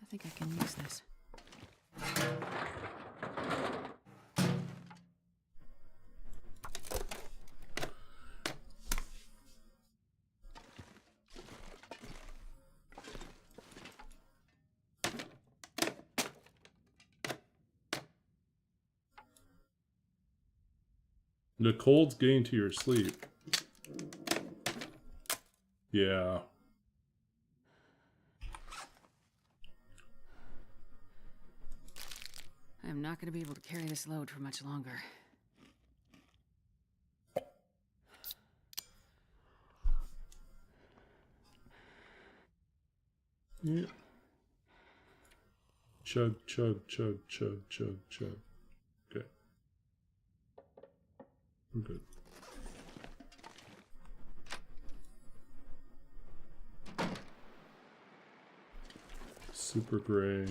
I think I can use this. The cold's getting to your sleep. Yeah. I am not going to be able to carry this load for much longer. Yeah. Chug, chug, chug, chug, chug, chug. Okay. We're good. Super gray.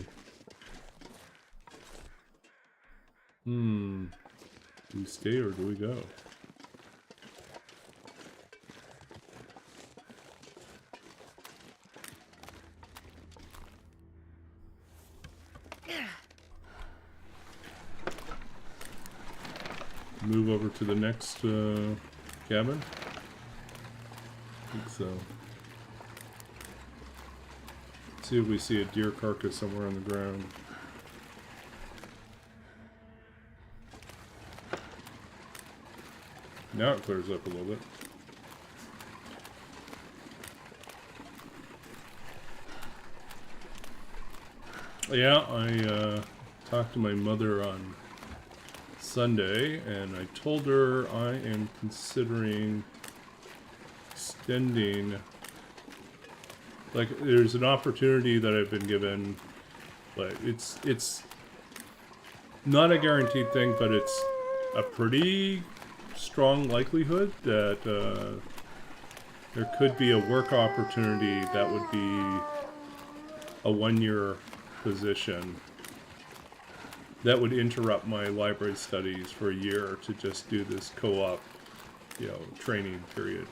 Do we stay or do we go? Move over to the next cabin? I think so. See if we see a deer carcass somewhere on the ground. Now it clears up a little bit. Yeah, I talked to my mother on Sunday, and I told her I am considering extending. Like, there's an opportunity that I've been given, but it's not a guaranteed thing, but it's a pretty strong likelihood that there could be a work opportunity that would be a 1-year position that would interrupt my library studies for a year to just do this co-op, training period,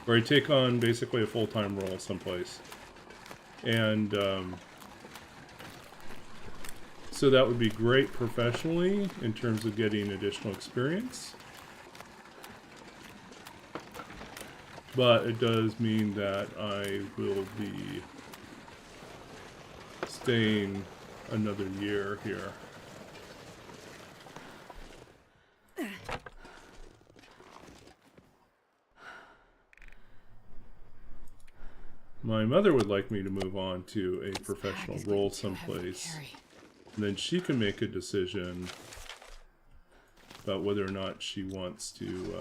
where I take on basically a full-time role someplace. And so that would be great professionally in terms of getting additional experience. But it does mean that I will be staying another year here. My mother would like me to move on to a professional role someplace. And then she can make a decision about whether or not she wants to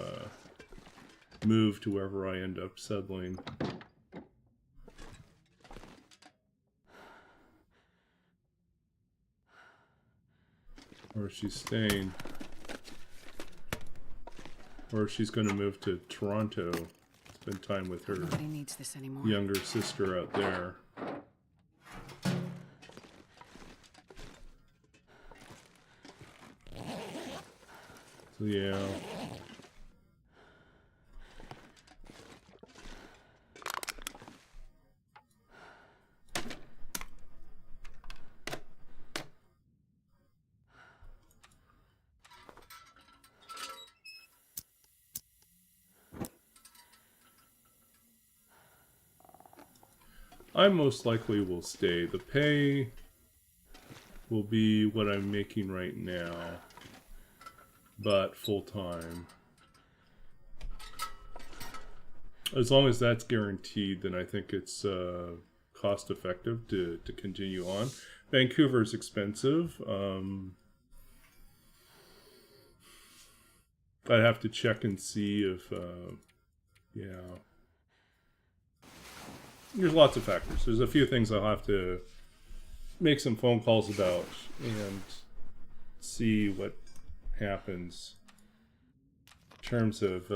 move to wherever I end up settling. Or she's staying. Or she's going to move to Toronto, spend time with her Nobody needs this anymore. younger sister out there. So yeah. I most likely will stay. The pay will be what I'm making right now, but full-time. As long as that's guaranteed, then I think it's cost-effective to continue on. Vancouver's expensive. I'd have to check and see if, yeah. There's lots of factors. There's a few things I'll have to make some phone calls about and see what happens in terms of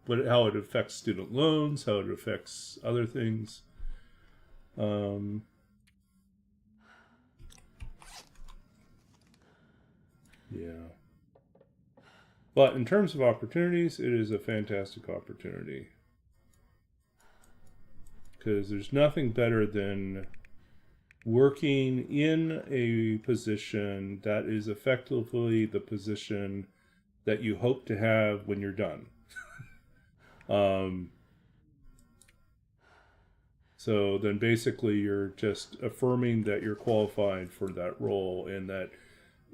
how it affects student loans, how it affects other things. Yeah. But in terms of opportunities, it is a fantastic opportunity. Because there's nothing better than working in a position that is effectively the position that you hope to have when you're done. So then basically you're just affirming that you're qualified for that role, and that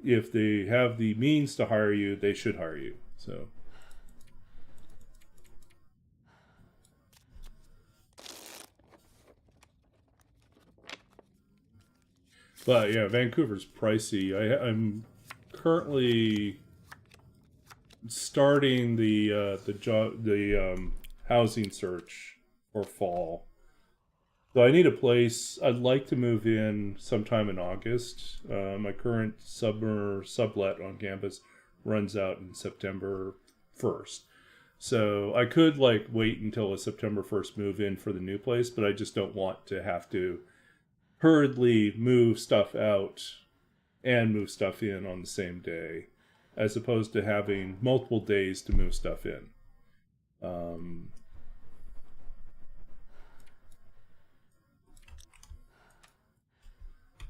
if they have the means to hire you, they should hire you. So. But yeah, Vancouver's pricey. I'm currently starting the housing search for fall. So I need a place. I'd like to move in sometime in August. My current sublet on campus runs out in September 1st. So I could wait until a September 1st move in for the new place, but I just don't want to have to hurriedly move stuff out and move stuff in on the same day, as opposed to having multiple days to move stuff in.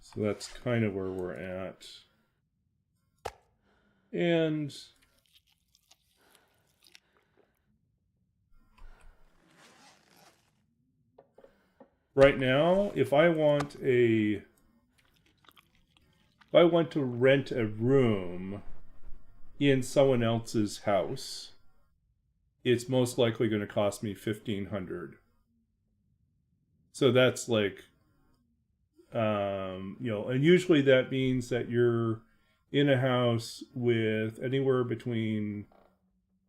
So that's kind of where we're at. And right now, if I want to rent a room in someone else's house, it's most likely going to cost me $1,500. So that's and usually that means that you're in a house with anywhere between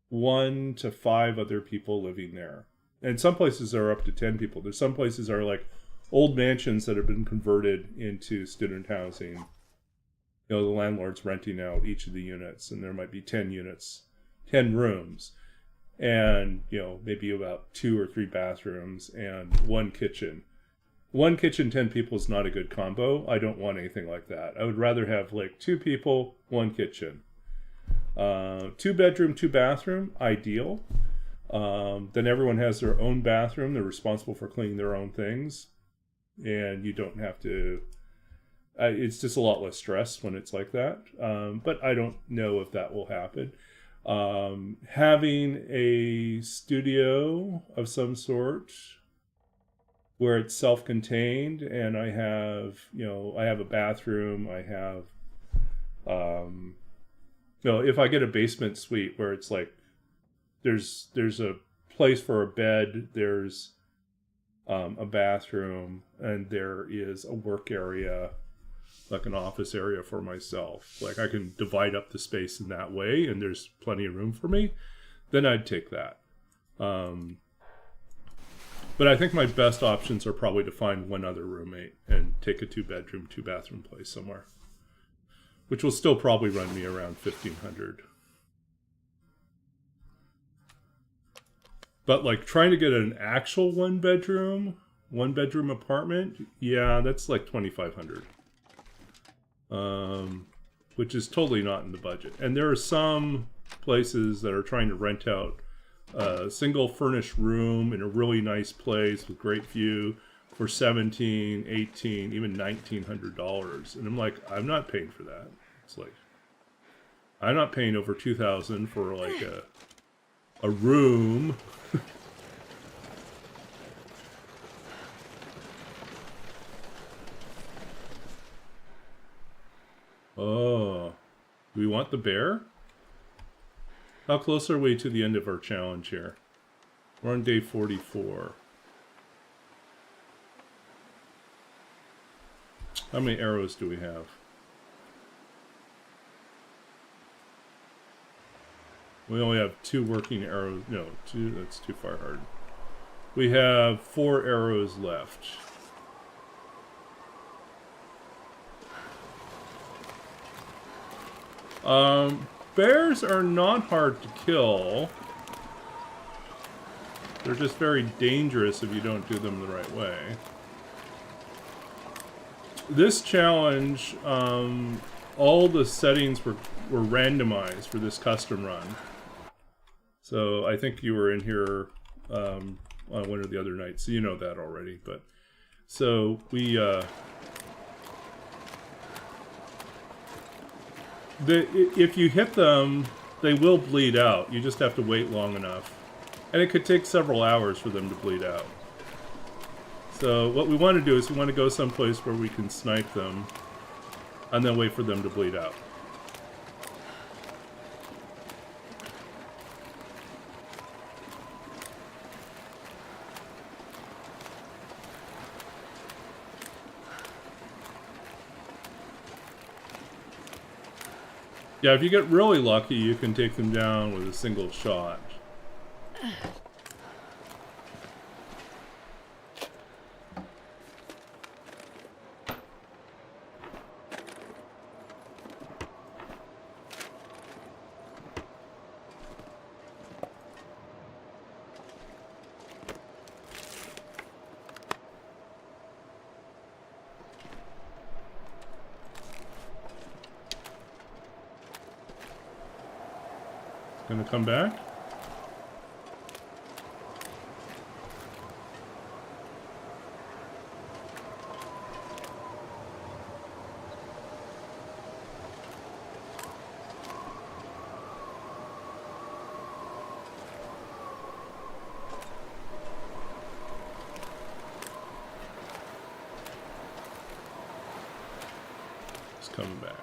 1 to 5 other people living there. And some places are up to 10 people. There's some places are old mansions that have been converted into student housing. The landlord's renting out each of the units, and there might be 10 units, 10 rooms, and maybe about 2 or 3 bathrooms and 1 kitchen. 1 kitchen, 10 people is not a good combo. I don't want anything like that. I would rather have like 2 people, 1 kitchen. 2 bedroom, 2 bathroom, ideal. Then everyone has their own bathroom. They're responsible for cleaning their own things. And you don't have to... it's just a lot less stress when it's like that. But I don't know if that will happen. Having a studio of some sort where it's self-contained, and I have, I have a bathroom, I have, if I get a basement suite where it's like, there's a place for a bed, there's a bathroom, and there is a work area, like an office area for myself. Like I can divide up the space in that way, and there's plenty of room for me, then I'd take that. But I think my best options are probably to find one other roommate and take a 2-bedroom, 2-bathroom place somewhere, which will still probably run me around $1,500. But like trying to get an actual 1-bedroom apartment, yeah, that's like $2,500, which is totally not in the budget. And there are some places that are trying to rent out a single furnished room in a really nice place with great view for $1,700, $1,800, even $1,900. And I'm like, I'm not paying for that. It's like, I'm not paying over $2,000 for like a room. Oh, do we want the bear? How close are we to the end of our challenge here? We're on day 44. How many arrows do we have? We only have 2 working arrows. No, 2, that's too far hard. We have 4 arrows left. Bears are not hard to kill. They're just very dangerous if you don't do them the right way. This challenge, all the settings were randomized for this custom run. So I think you were in here on one of the other nights, so you know that already. But so we... if you hit them, they will bleed out. You just have to wait long enough. And it could take several hours for them to bleed out. So what we want to do is we want to go someplace where we can snipe them and then wait for them to bleed out. Yeah, if you get really lucky, you can take them down with a single shot. Gonna come back? It's coming back.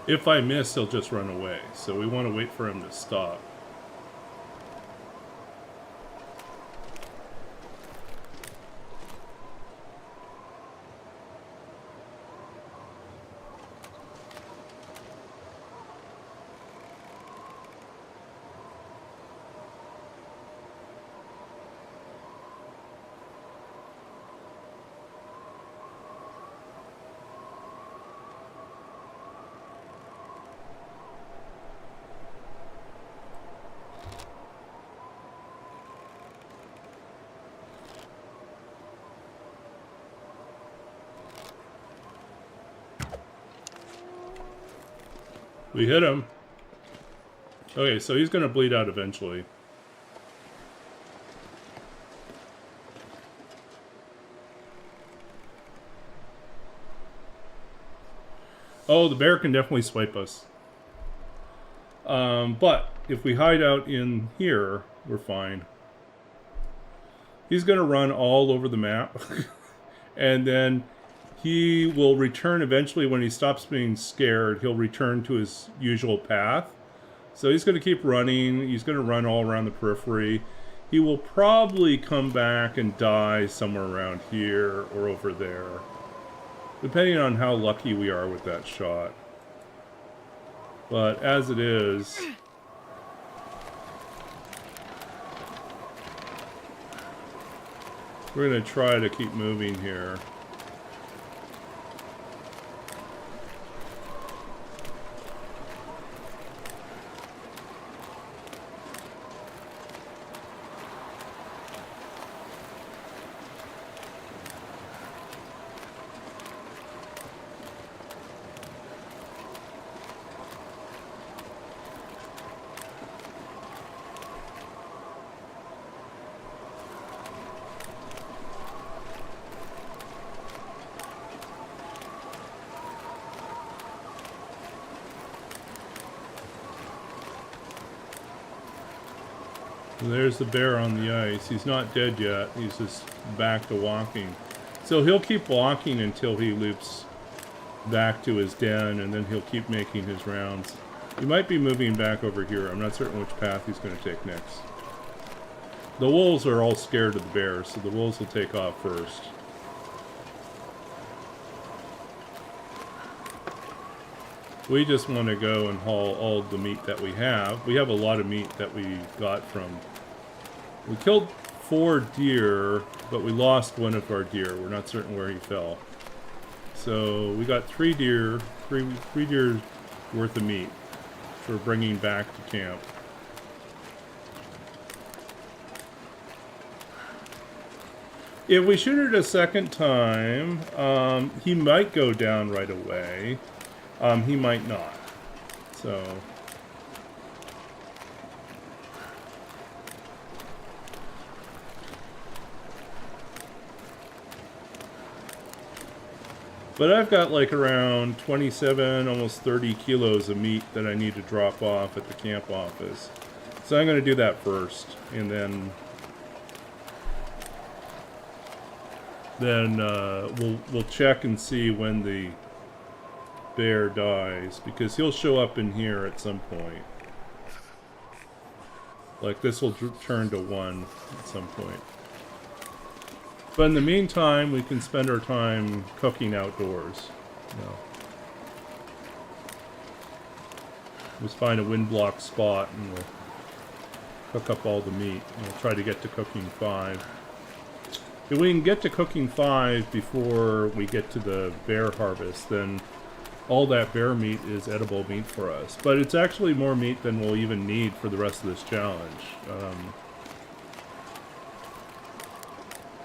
If I miss, he'll just run away. So we want to wait for him to stop. We hit him. Okay, so he's going to bleed out eventually. Oh, the bear can definitely swipe us. But if we hide out in here, we're fine. He's going to run all over the map. And then he will return eventually when he stops being scared. He'll return to his usual path. So he's going to keep running. He's going to run all around the periphery. He will probably come back and die somewhere around here or over there, depending on how lucky we are with that shot. But as it is, we're going to try to keep moving here. There's the bear on the ice. He's not dead yet. He's just back to walking. So he'll keep walking until he loops back to his den, and then he'll keep making his rounds. He might be moving back over here. I'm not certain which path he's going to take next. The wolves are all scared of the bear, so the wolves will take off first. We just want to go and haul all the meat that we have. We have a lot of meat that we got from... We killed 4 deer, but we lost one of our deer. We're not certain where he fell. So we got 3 deer, three deer worth of meat for bringing back to camp. If we shoot it a second time, he might go down right away. He might not. So... But I've got like around 27, almost 30 kilos of meat that I need to drop off at the camp office. So I'm going to do that first, and then we'll check and see when the bear dies, because he'll show up in here at some point. Like this will turn to 1 at some point. But in the meantime, we can spend our time cooking outdoors. You know. Just find a wind block spot and we'll cook up all the meat. And we'll try to get to cooking 5. If we can get to cooking 5 before we get to the bear harvest, then all that bear meat is edible meat for us. But it's actually more meat than we'll even need for the rest of this challenge.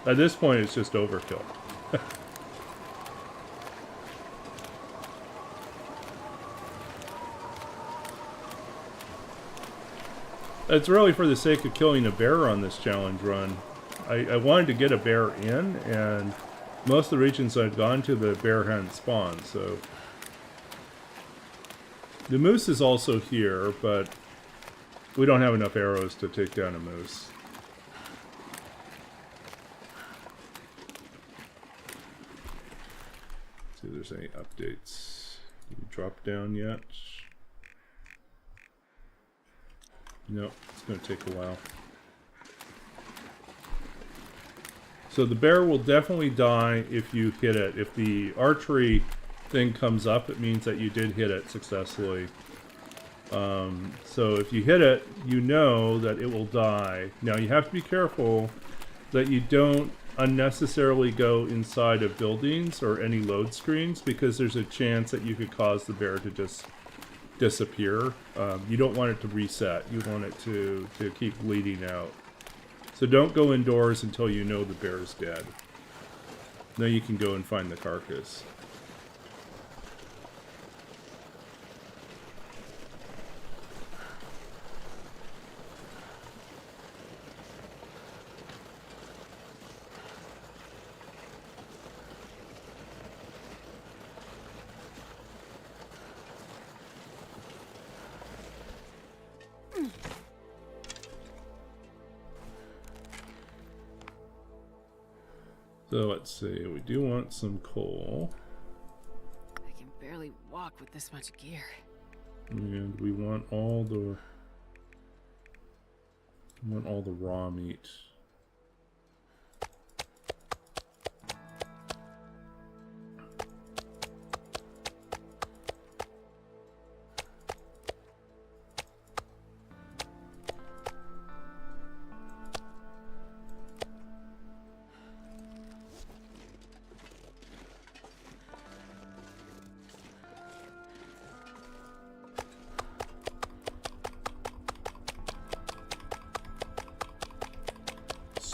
At this point, it's just overkill. It's really for the sake of killing a bear on this challenge run. I wanted to get a bear in, and most of the regions I've gone to, the bear hadn't spawned, so... The moose is also here, but we don't have enough arrows to take down a moose. See if there's any updates. Did we drop down yet? No, it's going to take a while. So the bear will definitely die if you hit it. If the archery thing comes up, it means that you did hit it successfully. So if you hit it, you know that it will die. Now you have to be careful that you don't unnecessarily go inside of buildings or any load screens, because there's a chance that you could cause the bear to just disappear. You don't want it to reset. You want it to keep bleeding out. So don't go indoors until you know the bear is dead. Then you can go and find the carcass. So let's see, we do want some coal. I can barely walk with this much gear. And we want all the raw meat.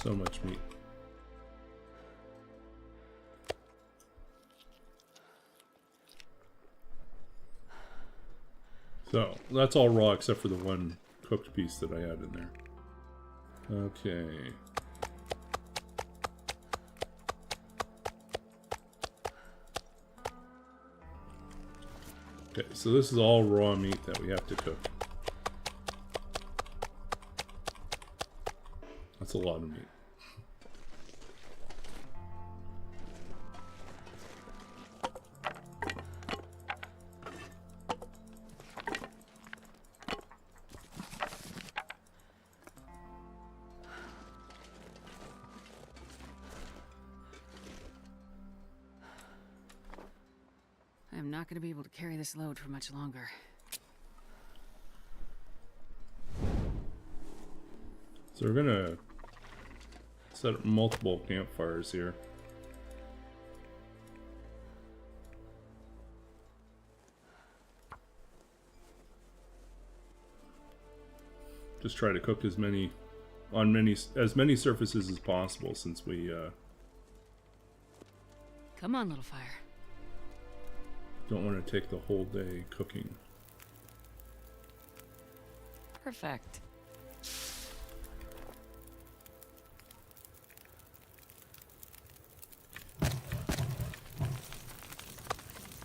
So much meat. So, that's all raw except for the one cooked piece that I had in there. Okay. Okay, so this is all raw meat that we have to cook. That's a lot of meat. I am not going to be able to carry this load for much longer. So we're gonna set up multiple campfires here. Just try to cook as many surfaces as possible since we Come on, little fire. don't want to take the whole day cooking. Perfect.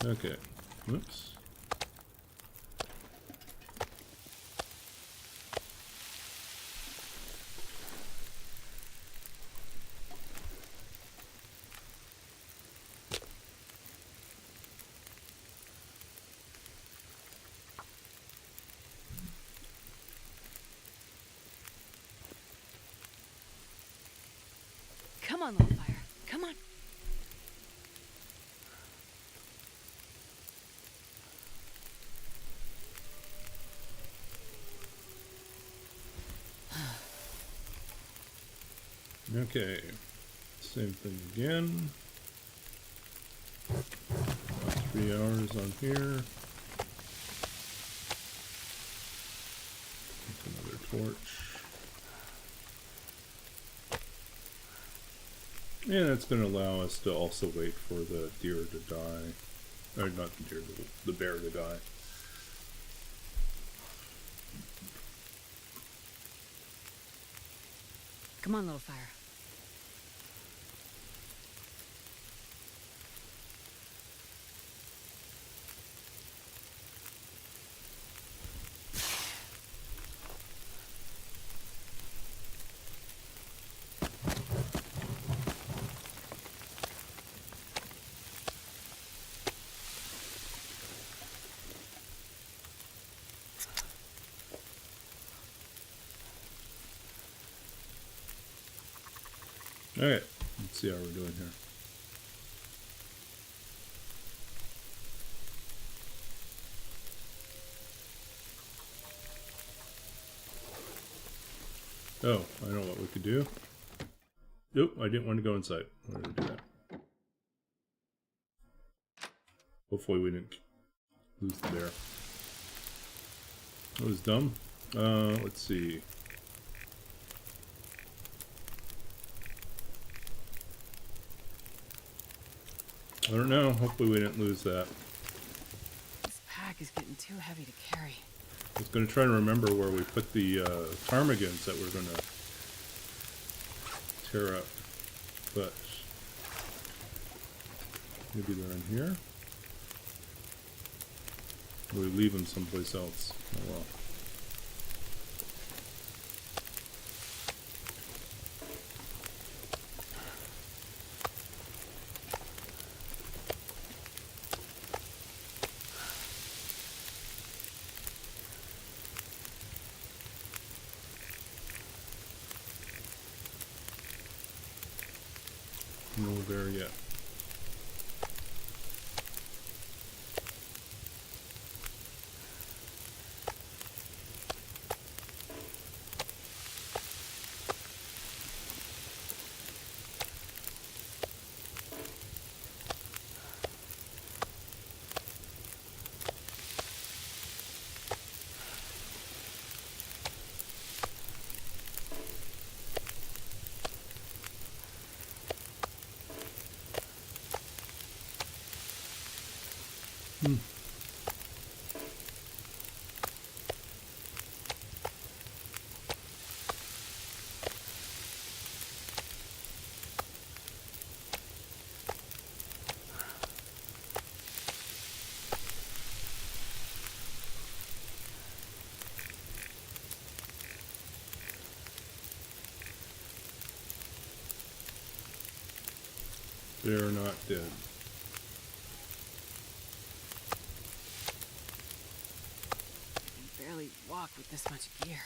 Okay. Whoops. Come on, little fire. Come on. Okay. Same thing again. About 3 hours on here. Another torch. And it's going to allow us to also wait for the deer to die. Or not the deer, the bear to die. Come on, little fire. Alright, let's see how we're doing here. Oh, I know what we could do. Nope, I didn't want to go inside. I wanted to do that. Hopefully we didn't lose the bear. That was dumb. Let's see. I don't know. Hopefully we didn't lose that. This pack is getting too heavy to carry. I was going to try to remember where we put the ptarmigans that we're going to tear up, but maybe they're in here. Or we leave them someplace else. Oh well. bear yet. They're not dead. I can barely walk with this much gear.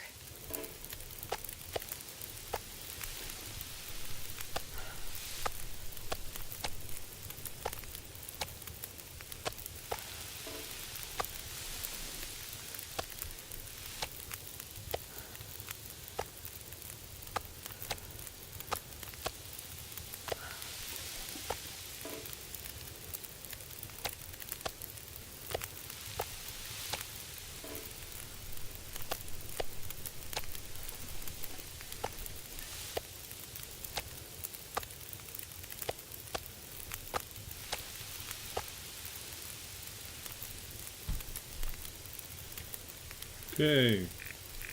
Okay,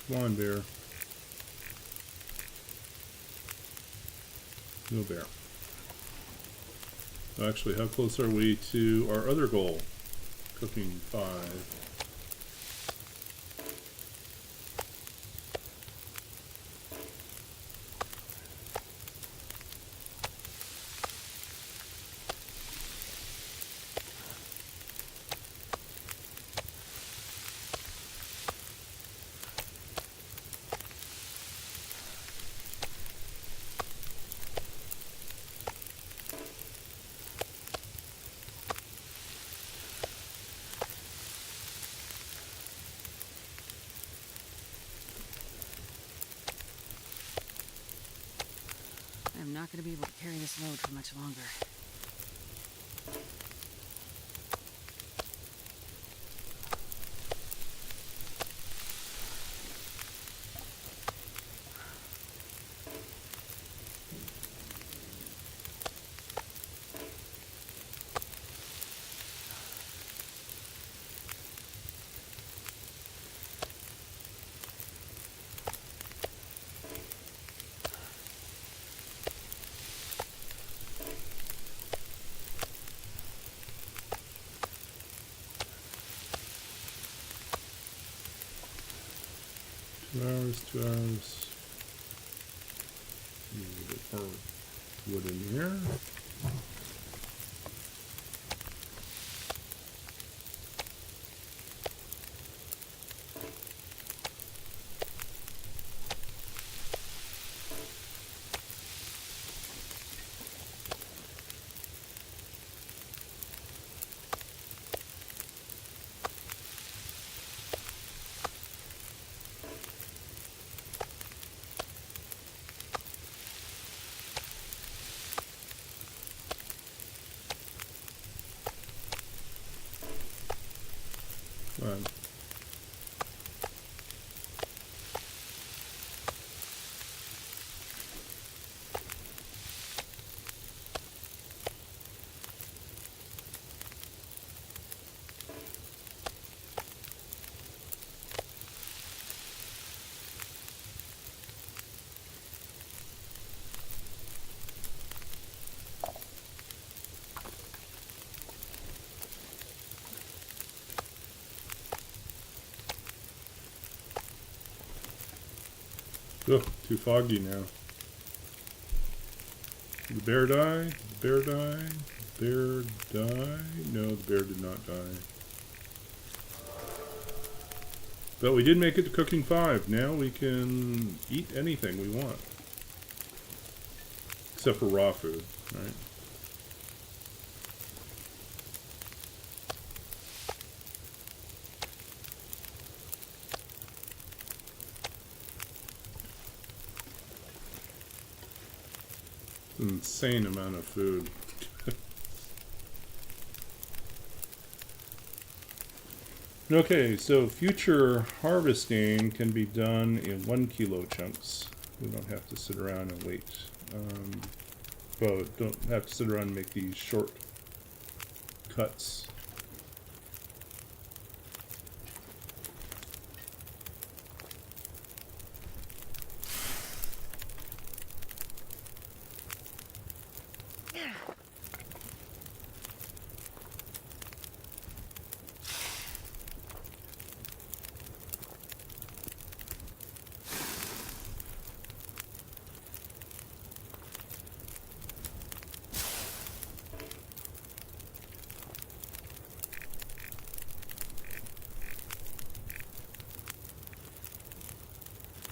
come on, bear. No bear. Actually, how close are we to our other goal? Cooking 5. I'm not going to be able to carry this load for much longer. Two hours. Need a bit more wood in here. Come on. Ugh, too foggy now. Did the bear die? Did the bear die? Bear die? No, the bear did not die. But we did make it to cooking 5. Now we can eat anything we want. Except for raw food, right? Insane amount of food. Okay, so future harvesting can be done in 1 kilo chunks. We don't have to sit around and wait. Well, don't have to sit around and make these short cuts.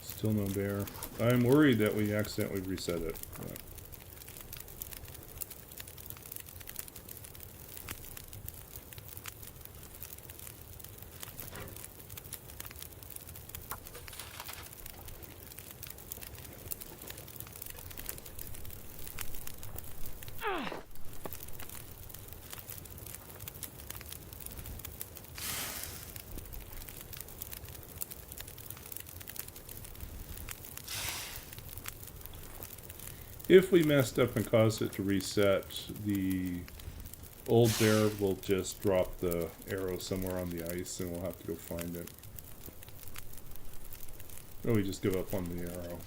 Still no bear. I'm worried that we accidentally reset it. But if we messed up and caused it to reset, the old bear will just drop the arrow somewhere on the ice and we'll have to go find it. Or we just give up on the arrow.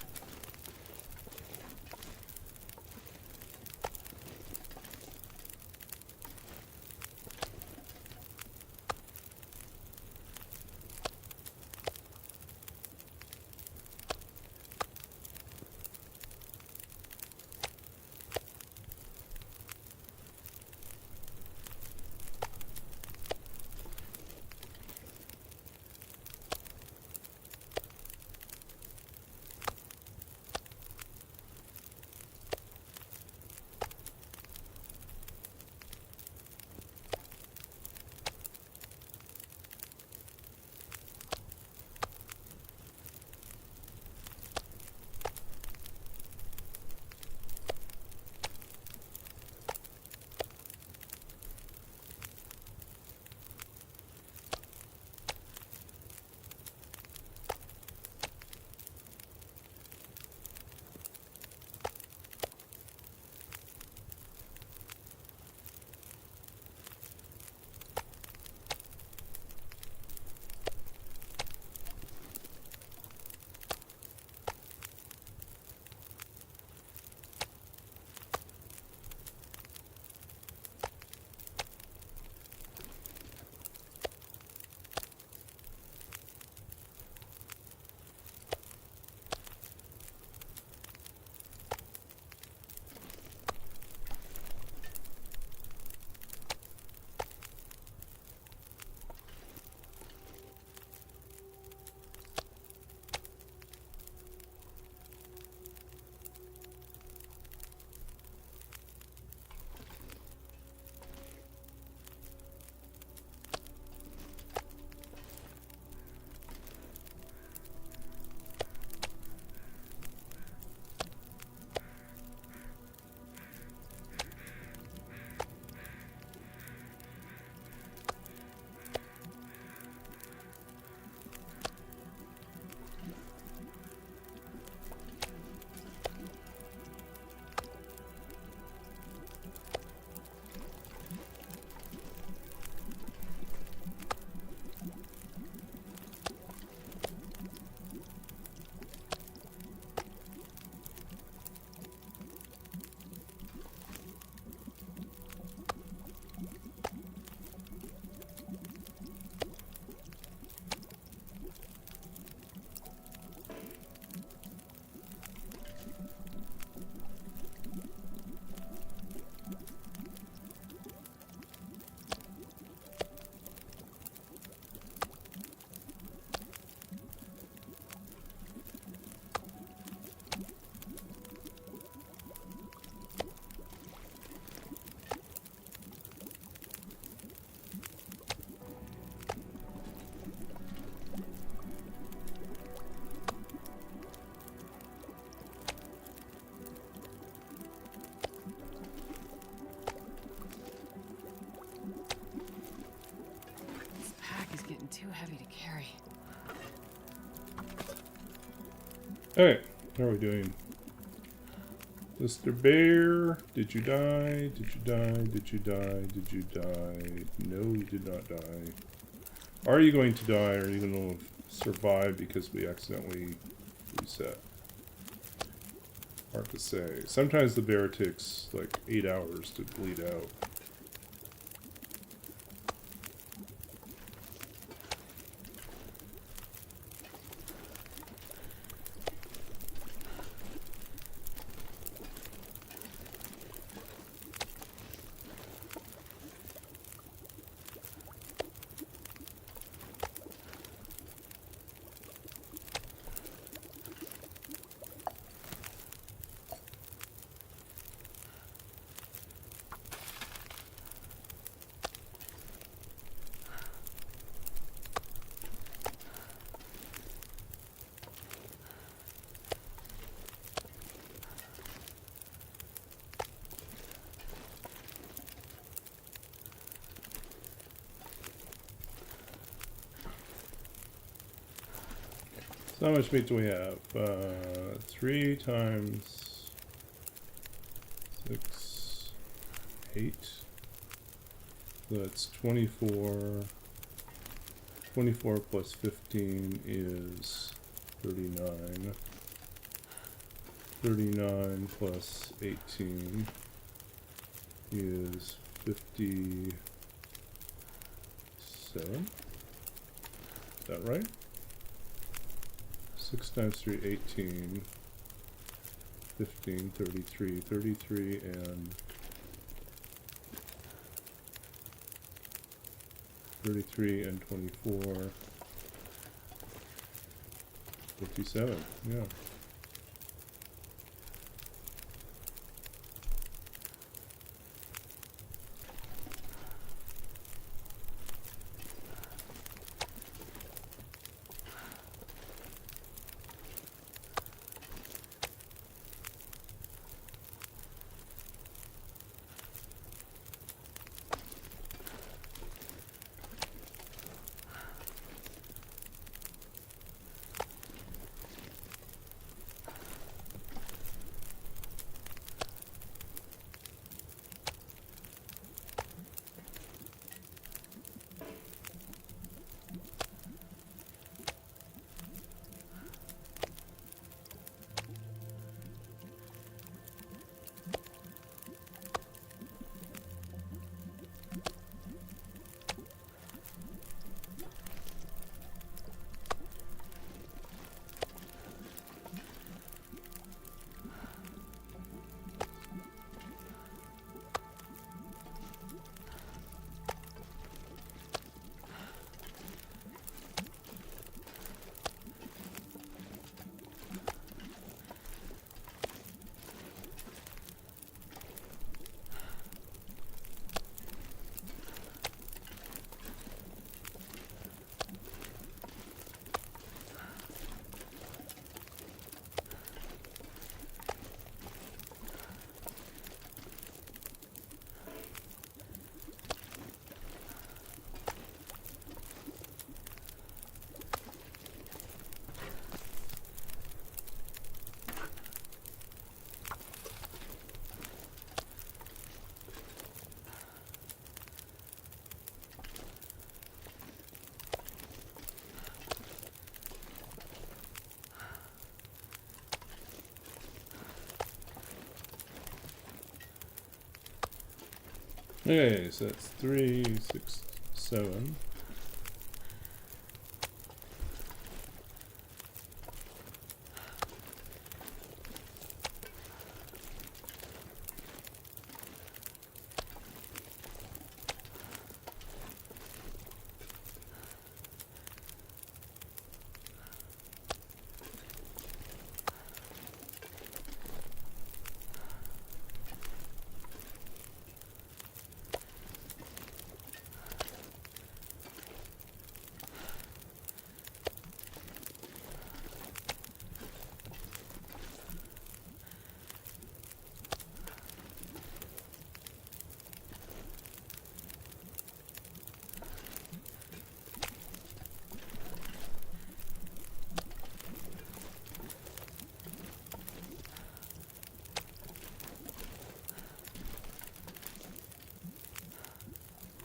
heavy to carry. Okay, how are we doing? Mr. Bear, did you die? Did you die? Did you die? Did you die? No, you did not die. Are you going to die? Or are you going to survive because we accidentally reset? Hard to say. Sometimes the bear takes like 8 hours to bleed out. So how much meat do we have? 3 times 6, 8. So that's 24. 24 plus 15 is 39. 39 plus 18 is 57. Is that right? 6 times 3, 18, 15, 33, 33, and 33 and 24, 57, yeah. Okay, so that's 3, 6, 7.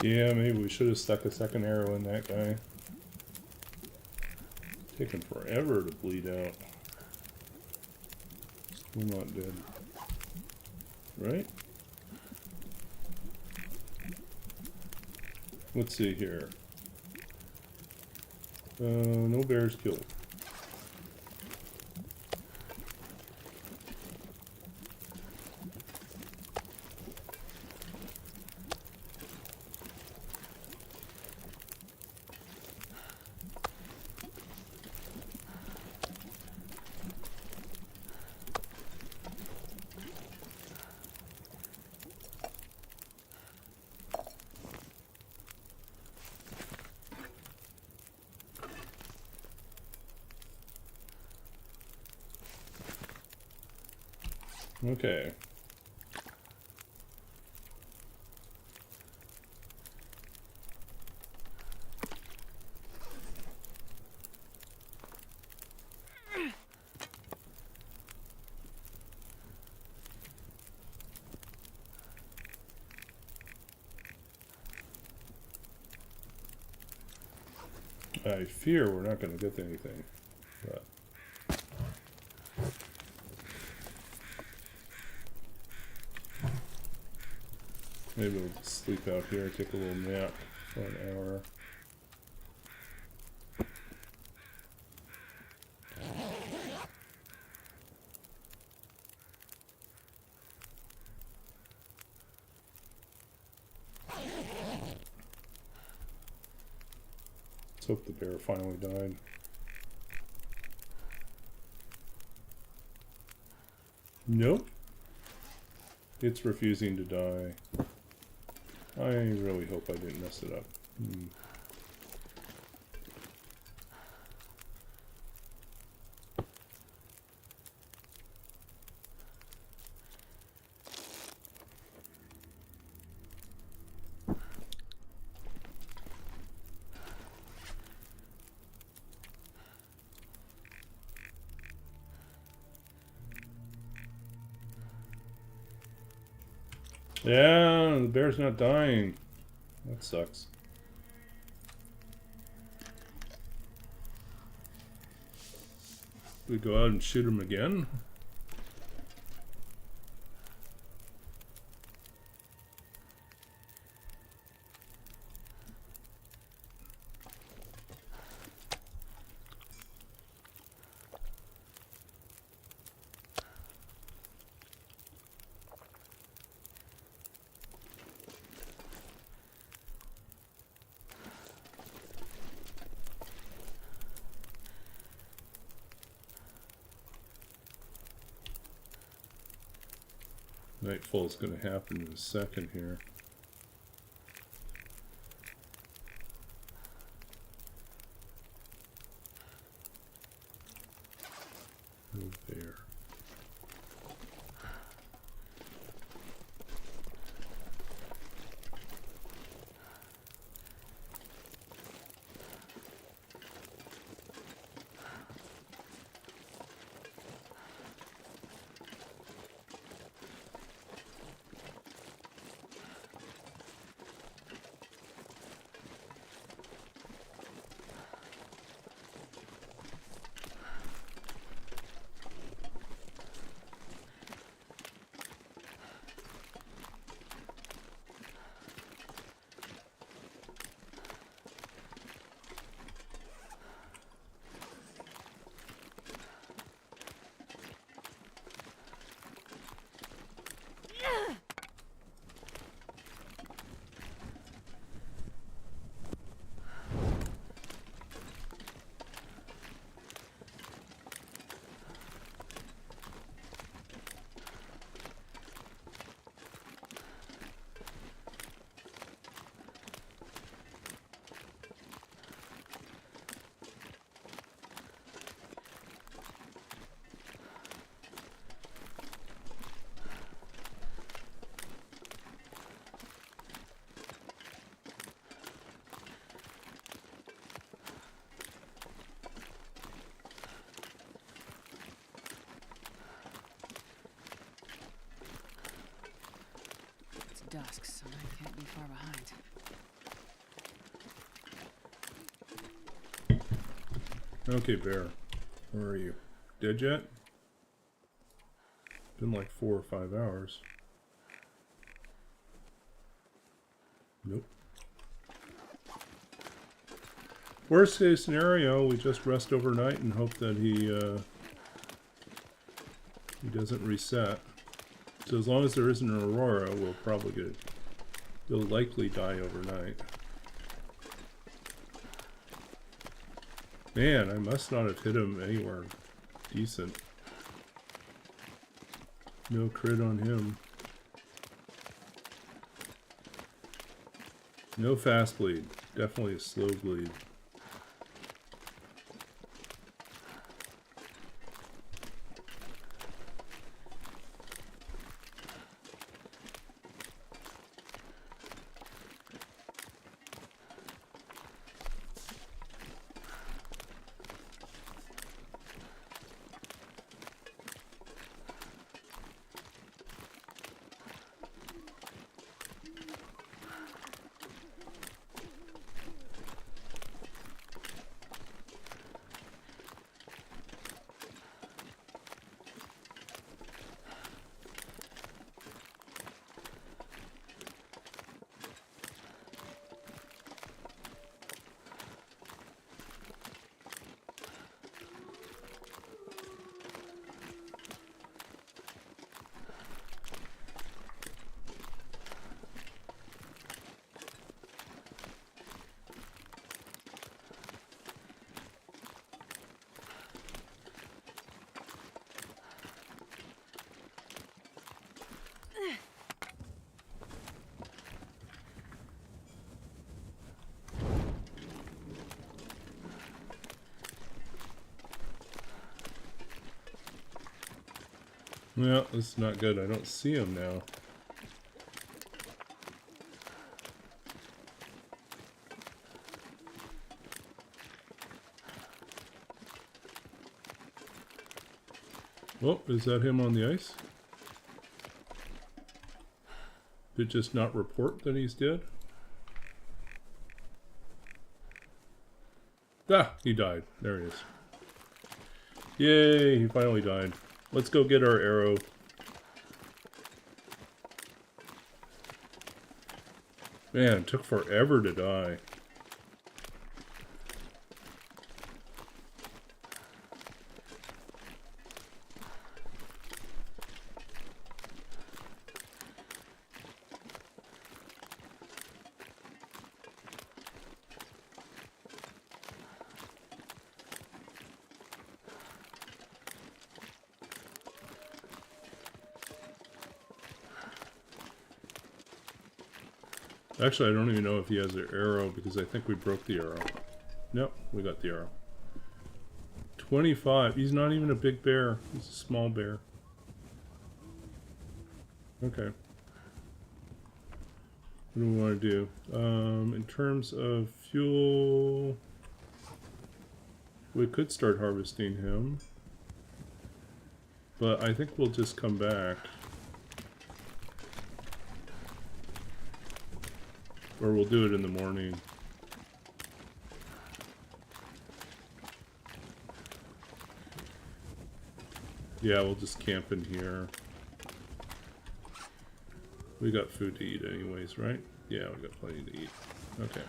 Yeah, maybe we should have stuck a second arrow in that guy. Taking forever to bleed out. Still not dead. Right? Let's see here. No bears killed. Okay. I fear we're not going to get anything, but maybe we'll just sleep out here, take a little nap for an hour. Let's hope the bear finally died. Nope. It's refusing to die. I really hope I didn't mess it up. Yeah, the bear's not dying. That sucks. We go out and shoot him again? Nightfall is going to happen in a second here. Oh, there. dusk, so I can't be far behind. Okay, bear. Where are you? Dead yet? Been like 4 or 5 hours. Nope. Worst case scenario, we just rest overnight and hope that he doesn't reset. So as long as there isn't an aurora, we'll probably get. He'll likely die overnight. Man, I must not have hit him anywhere decent. No crit on him. No fast bleed. Definitely a slow bleed. Well, this is not good. I don't see him now. Oh, is that him on the ice? Did it just not report that he's dead? Ah, he died. There he is. Yay, he finally died. Let's go get our arrow. Man, it took forever to die. Actually, I don't even know if he has an arrow because I think we broke the arrow. Nope, we got the arrow. 25. He's not even a big bear. He's a small bear. Okay. What do we want to do? In terms of fuel, we could start harvesting him. But I think we'll just come back. Or we'll do it in the morning. Yeah, we'll just camp in here. We got food to eat anyways, right? Yeah, we got plenty to eat. Okay.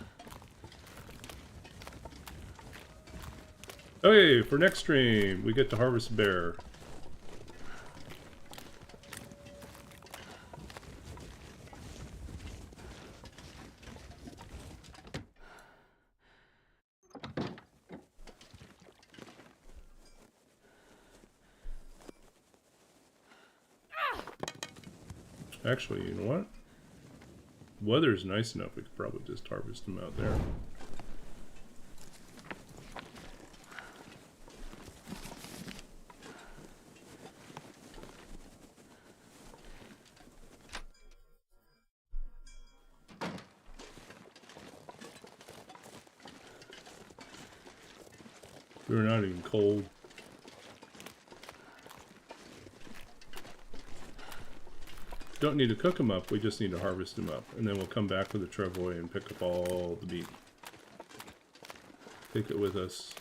Okay, for next stream, we get to harvest a bear. Actually, you know what? Weather's nice enough, we could probably just harvest them out there. We're not even cold. don't need to cook them up, we just need to harvest them up. And then we'll come back with a travoy and pick up all the meat. Take it with us.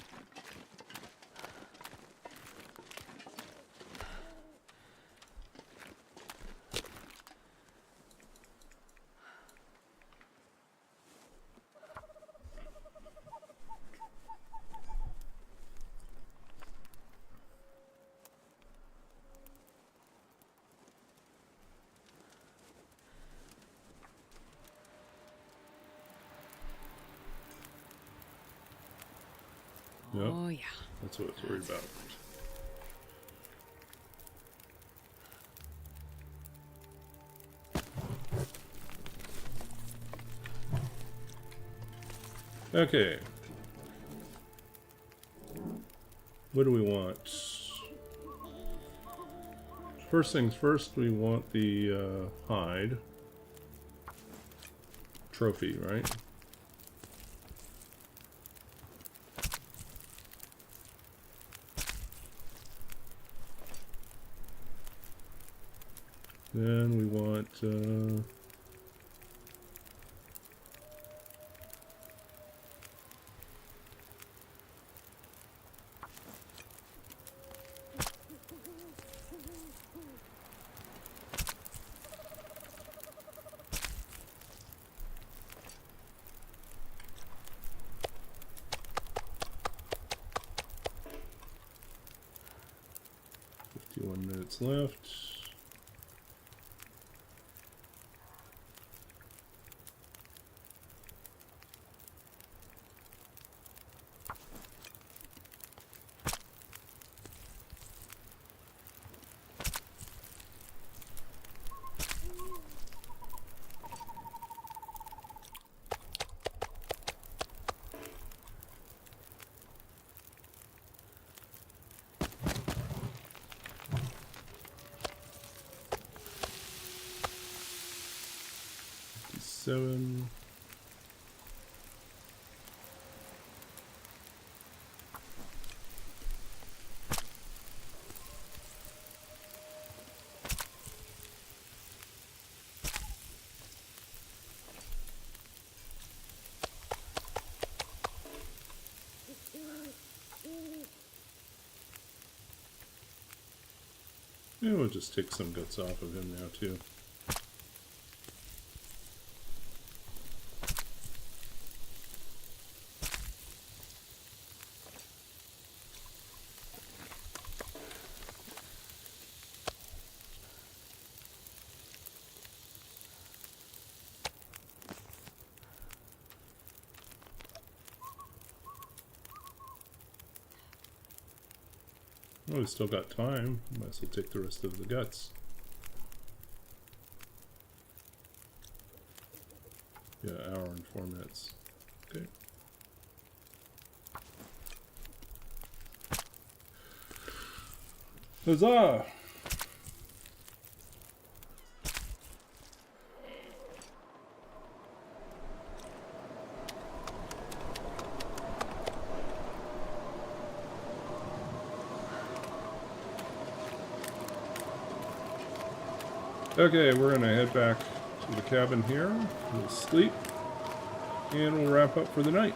Yep. Oh, yeah. That's what I was worried about. Okay. What do we want? First things first, we want the hide trophy, right? Then we want minutes left. Seven. Yeah, we'll just take some guts off of him now too. Oh, we still got time. Might as well take the rest of the guts. Yeah, hour and 4 minutes. Okay. Huzzah! Okay, we're gonna head back to the cabin here. We'll sleep, and we'll wrap up for the night.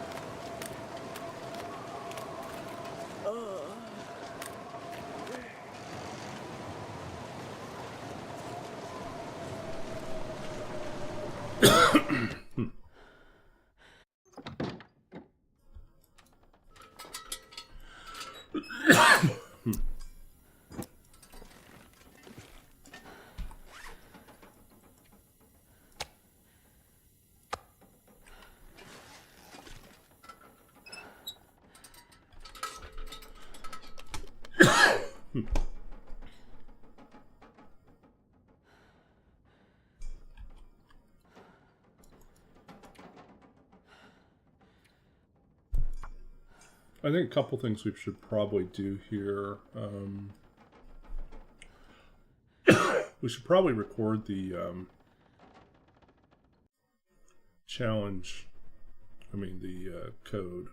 I think a couple things we should probably do here. We should probably record the challenge. I mean the code.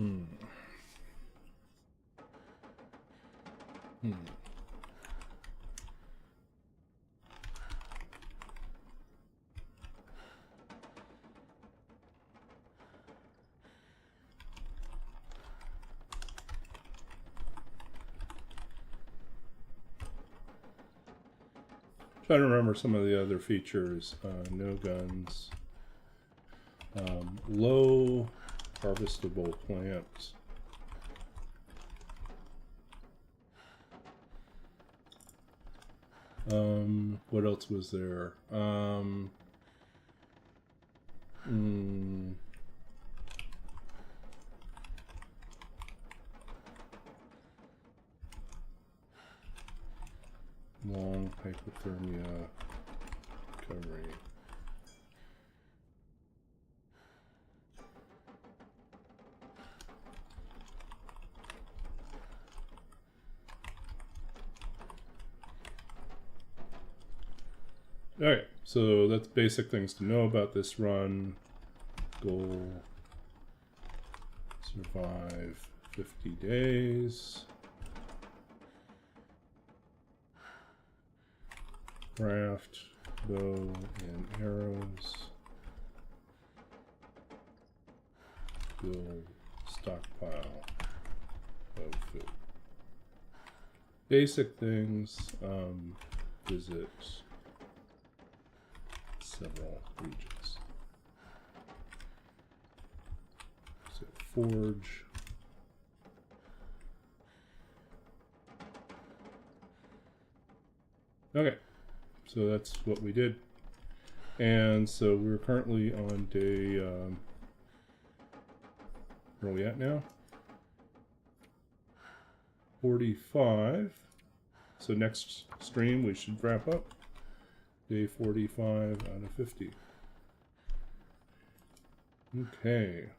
Hmm. Hmm. Trying to remember some of the other features. No guns. Low harvestable plants. What else was there? Long hypothermia recovery. Alright, so that's basic things to know about this run. Goal: survive 50 days. Craft bow and arrows. Build stockpile of food. Basic things. Visit several regions. So forge. Okay, so that's what we did. And so we're currently on day, where are we at now? 45. So next stream we should wrap up. Day 45 out of 50. Okay.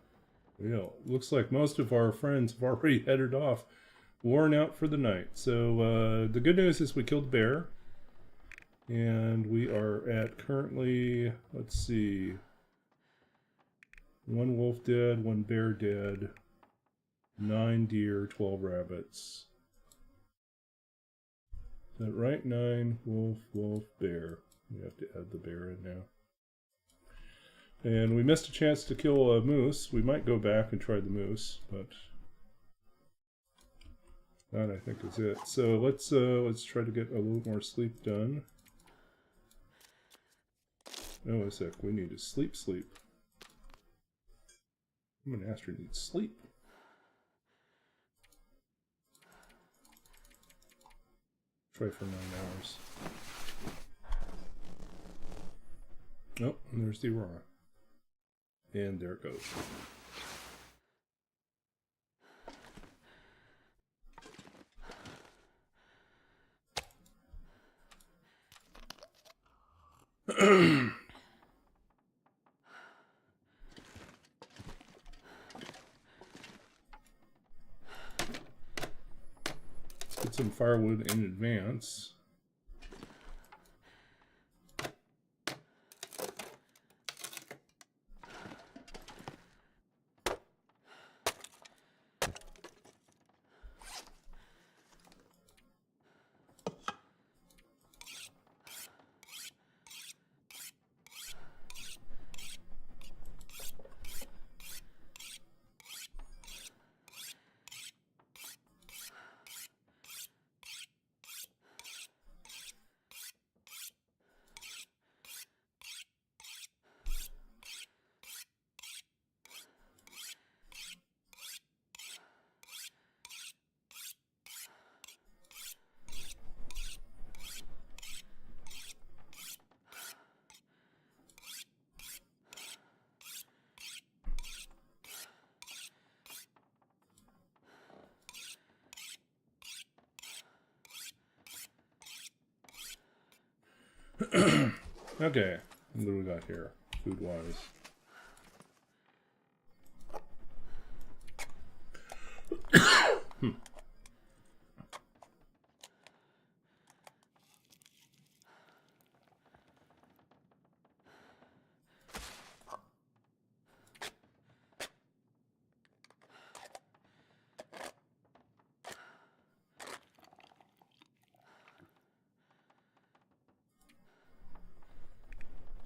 Well, looks like most of our friends have already headed off, worn out for the night. So the good news is we killed the bear. And we are at currently, let's see, 1 wolf dead, 1 bear dead, 9 deer, 12 rabbits. Is that right? 9 wolf, wolf, bear. We have to add the bear in now. And we missed a chance to kill a moose. We might go back and try the moose, but that I think is it. So let's try to get a little more sleep done. Oh, a sec. We need to sleep. Human Astrid needs sleep. Try for 9 hours. Nope, and there's the Aurora. And there it goes. Get some firewood in advance. Okay, what do we got here, food-wise?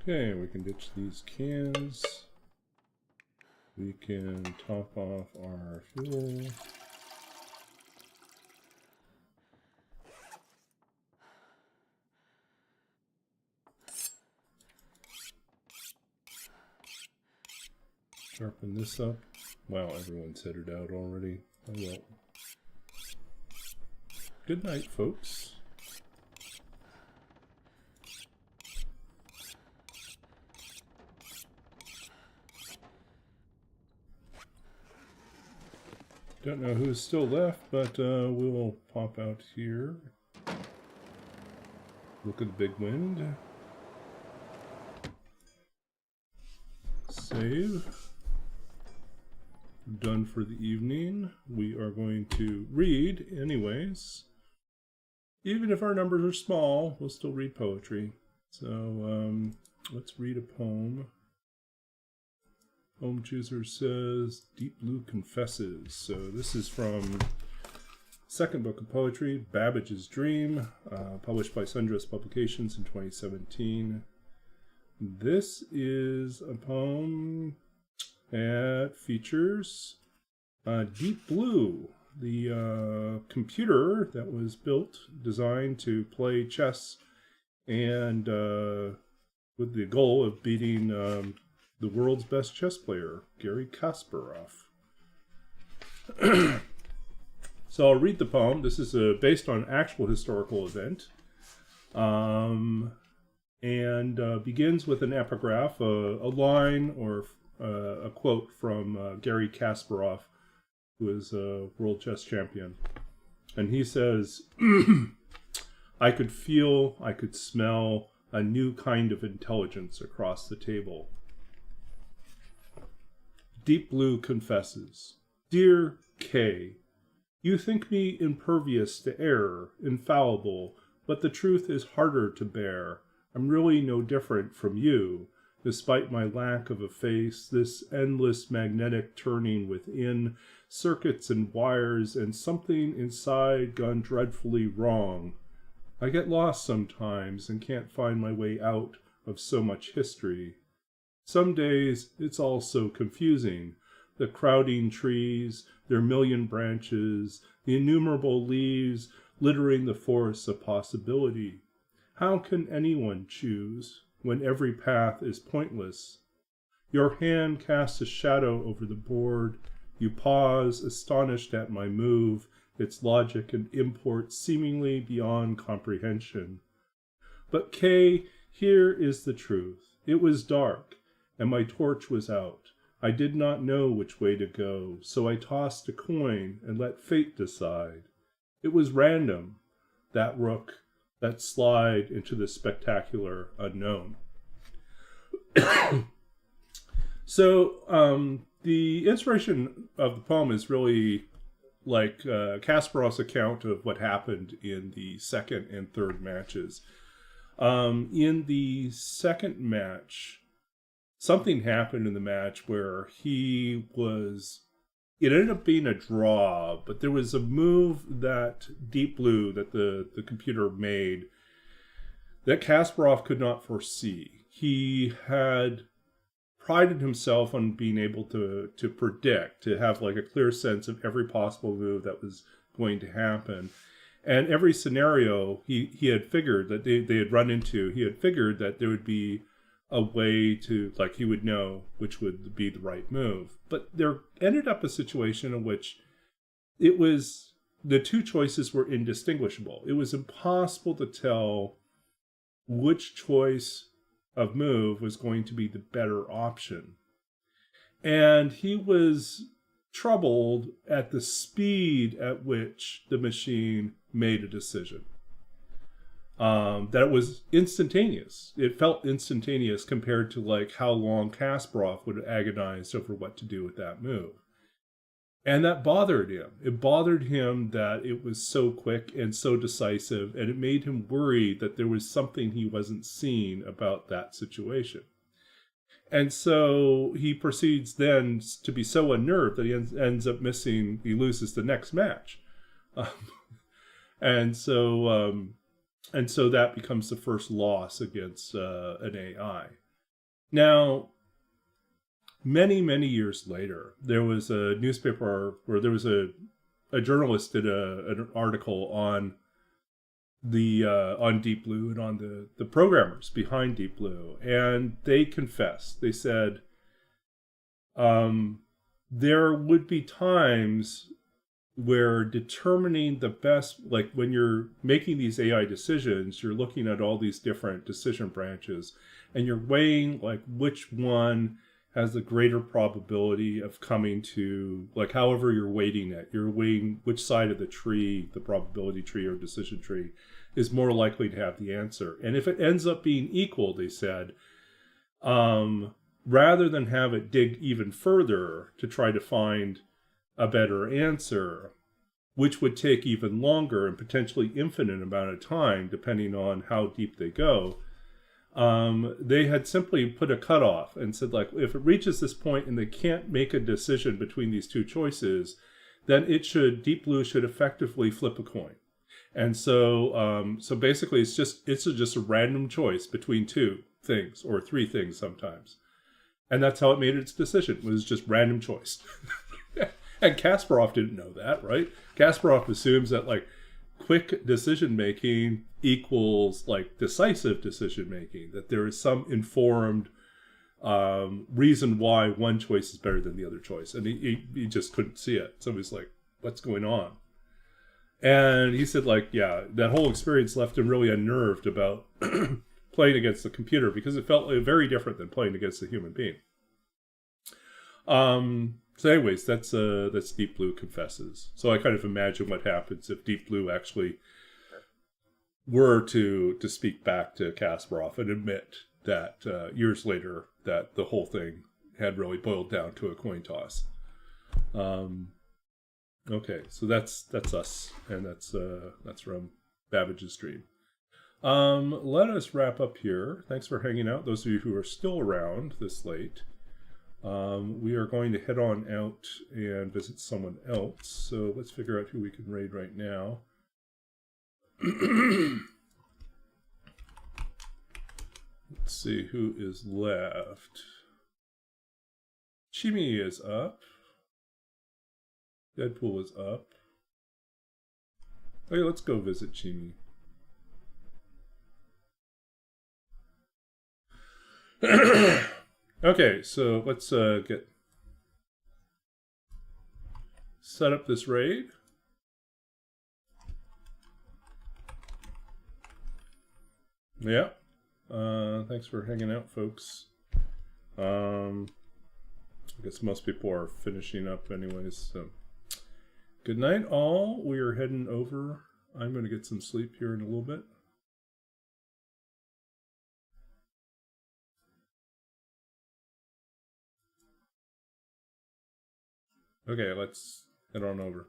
Okay, we can ditch these cans. We can top off our fuel. Sharpen this up. Wow, everyone's headed out already. Oh well. Good night, folks. Don't know who's still left, but we'll pop out here. Look at the big wind. Save. Done for the evening. We are going to read anyways. Even if our numbers are small, we'll still read poetry. So let's read a poem. Poem chooser says, Deep Blue Confesses. So this is from second book of poetry, Babbage's Dream, published by Sundress Publications in 2017. This is a poem that features Deep Blue, the computer that was built, designed to play chess, and with the goal of beating the world's best chess player, Garry Kasparov. So I'll read the poem. This is based on an actual historical event. And begins with an epigraph, a line or a quote from Garry Kasparov, who is a world chess champion. And he says, I could feel, I could smell a new kind of intelligence across the table. Deep Blue confesses, Dear K, you think me impervious to error, infallible, but the truth is harder to bear. I'm really no different from you, despite my lack of a face, this endless magnetic turning within, circuits and wires, and something inside gone dreadfully wrong. I get lost sometimes and can't find my way out of so much history. Some days it's all so confusing. The crowding trees, their million branches, the innumerable leaves littering the forests of possibility. How can anyone choose when every path is pointless? Your hand casts a shadow over the board. You pause, astonished at my move, its logic and import seemingly beyond comprehension. But Kay, here is the truth. It was dark, and my torch was out. I did not know which way to go, so I tossed a coin and let fate decide. It was random, that rook, that slide into the spectacular unknown. So the inspiration of the poem is really like Kasparov's account of what happened in the second and third matches. In the second match, something happened in the match where it ended up being a draw, but there was a move that Deep Blue, that the computer made, that Kasparov could not foresee. He had prided himself on being able to predict, to have like a clear sense of every possible move that was going to happen. And every scenario he had figured that they had run into, he had figured that there would be a way to, like, he would know which would be the right move. But there ended up a situation in which the two choices were indistinguishable. It was impossible to tell which choice of move was going to be the better option. And he was troubled at the speed at which the machine made a decision. That it was instantaneous. It felt instantaneous compared to like how long Kasparov would have agonized over what to do with that move. And that bothered him. It bothered him that it was so quick and so decisive, and it made him worry that there was something he wasn't seeing about that situation. And so he proceeds then to be so unnerved that he ends up he loses the next match. And so that becomes the first loss against an AI. Now, many years later, there was a newspaper where there was a journalist did an article on Deep Blue and on the programmers behind Deep Blue, and they confessed. They said there would be times where determining the best, like when you're making these AI decisions, you're looking at all these different decision branches, and you're weighing like which one has the greater probability of coming to, like, however you're weighting it, you're weighing which side of the tree, the probability tree or decision tree, is more likely to have the answer. And if it ends up being equal, they said, rather than have it dig even further to try to find a better answer, which would take even longer and potentially infinite amount of time, depending on how deep they go, they had simply put a cutoff and said, like, if it reaches this point and they can't make a decision between these two choices, then Deep Blue should effectively flip a coin. And so, so basically, it's just a random choice between two things or three things sometimes, and that's how it made its decision. It was just random choice. And Kasparov didn't know that, right? Kasparov assumes that like quick decision making equals like decisive decision making, that there is some informed reason why one choice is better than the other choice, and he just couldn't see it. So he's like, what's going on? And he said, like, yeah, that whole experience left him really unnerved about playing against the computer, because it felt very different than playing against a human being. So anyways, that's Deep Blue confesses. So I kind of imagine what happens if Deep Blue actually were to speak back to Kasparov and admit that years later that the whole thing had really boiled down to a coin toss. Okay, so that's us, and that's from Babbage's Dream. Let us wrap up here. Thanks for hanging out, those of you who are still around this late. We are going to head on out and visit someone else, so let's figure out who we can raid right now. Let's see who is left. Chimi is up. Deadpool is up. Okay, let's go visit Chimi. Okay, so let's get set up this raid. Yeah. Thanks for hanging out, folks. I guess most people are finishing up anyways, so good night, all. We are heading over. I'm going to get some sleep here in a little bit. Okay, let's head on over.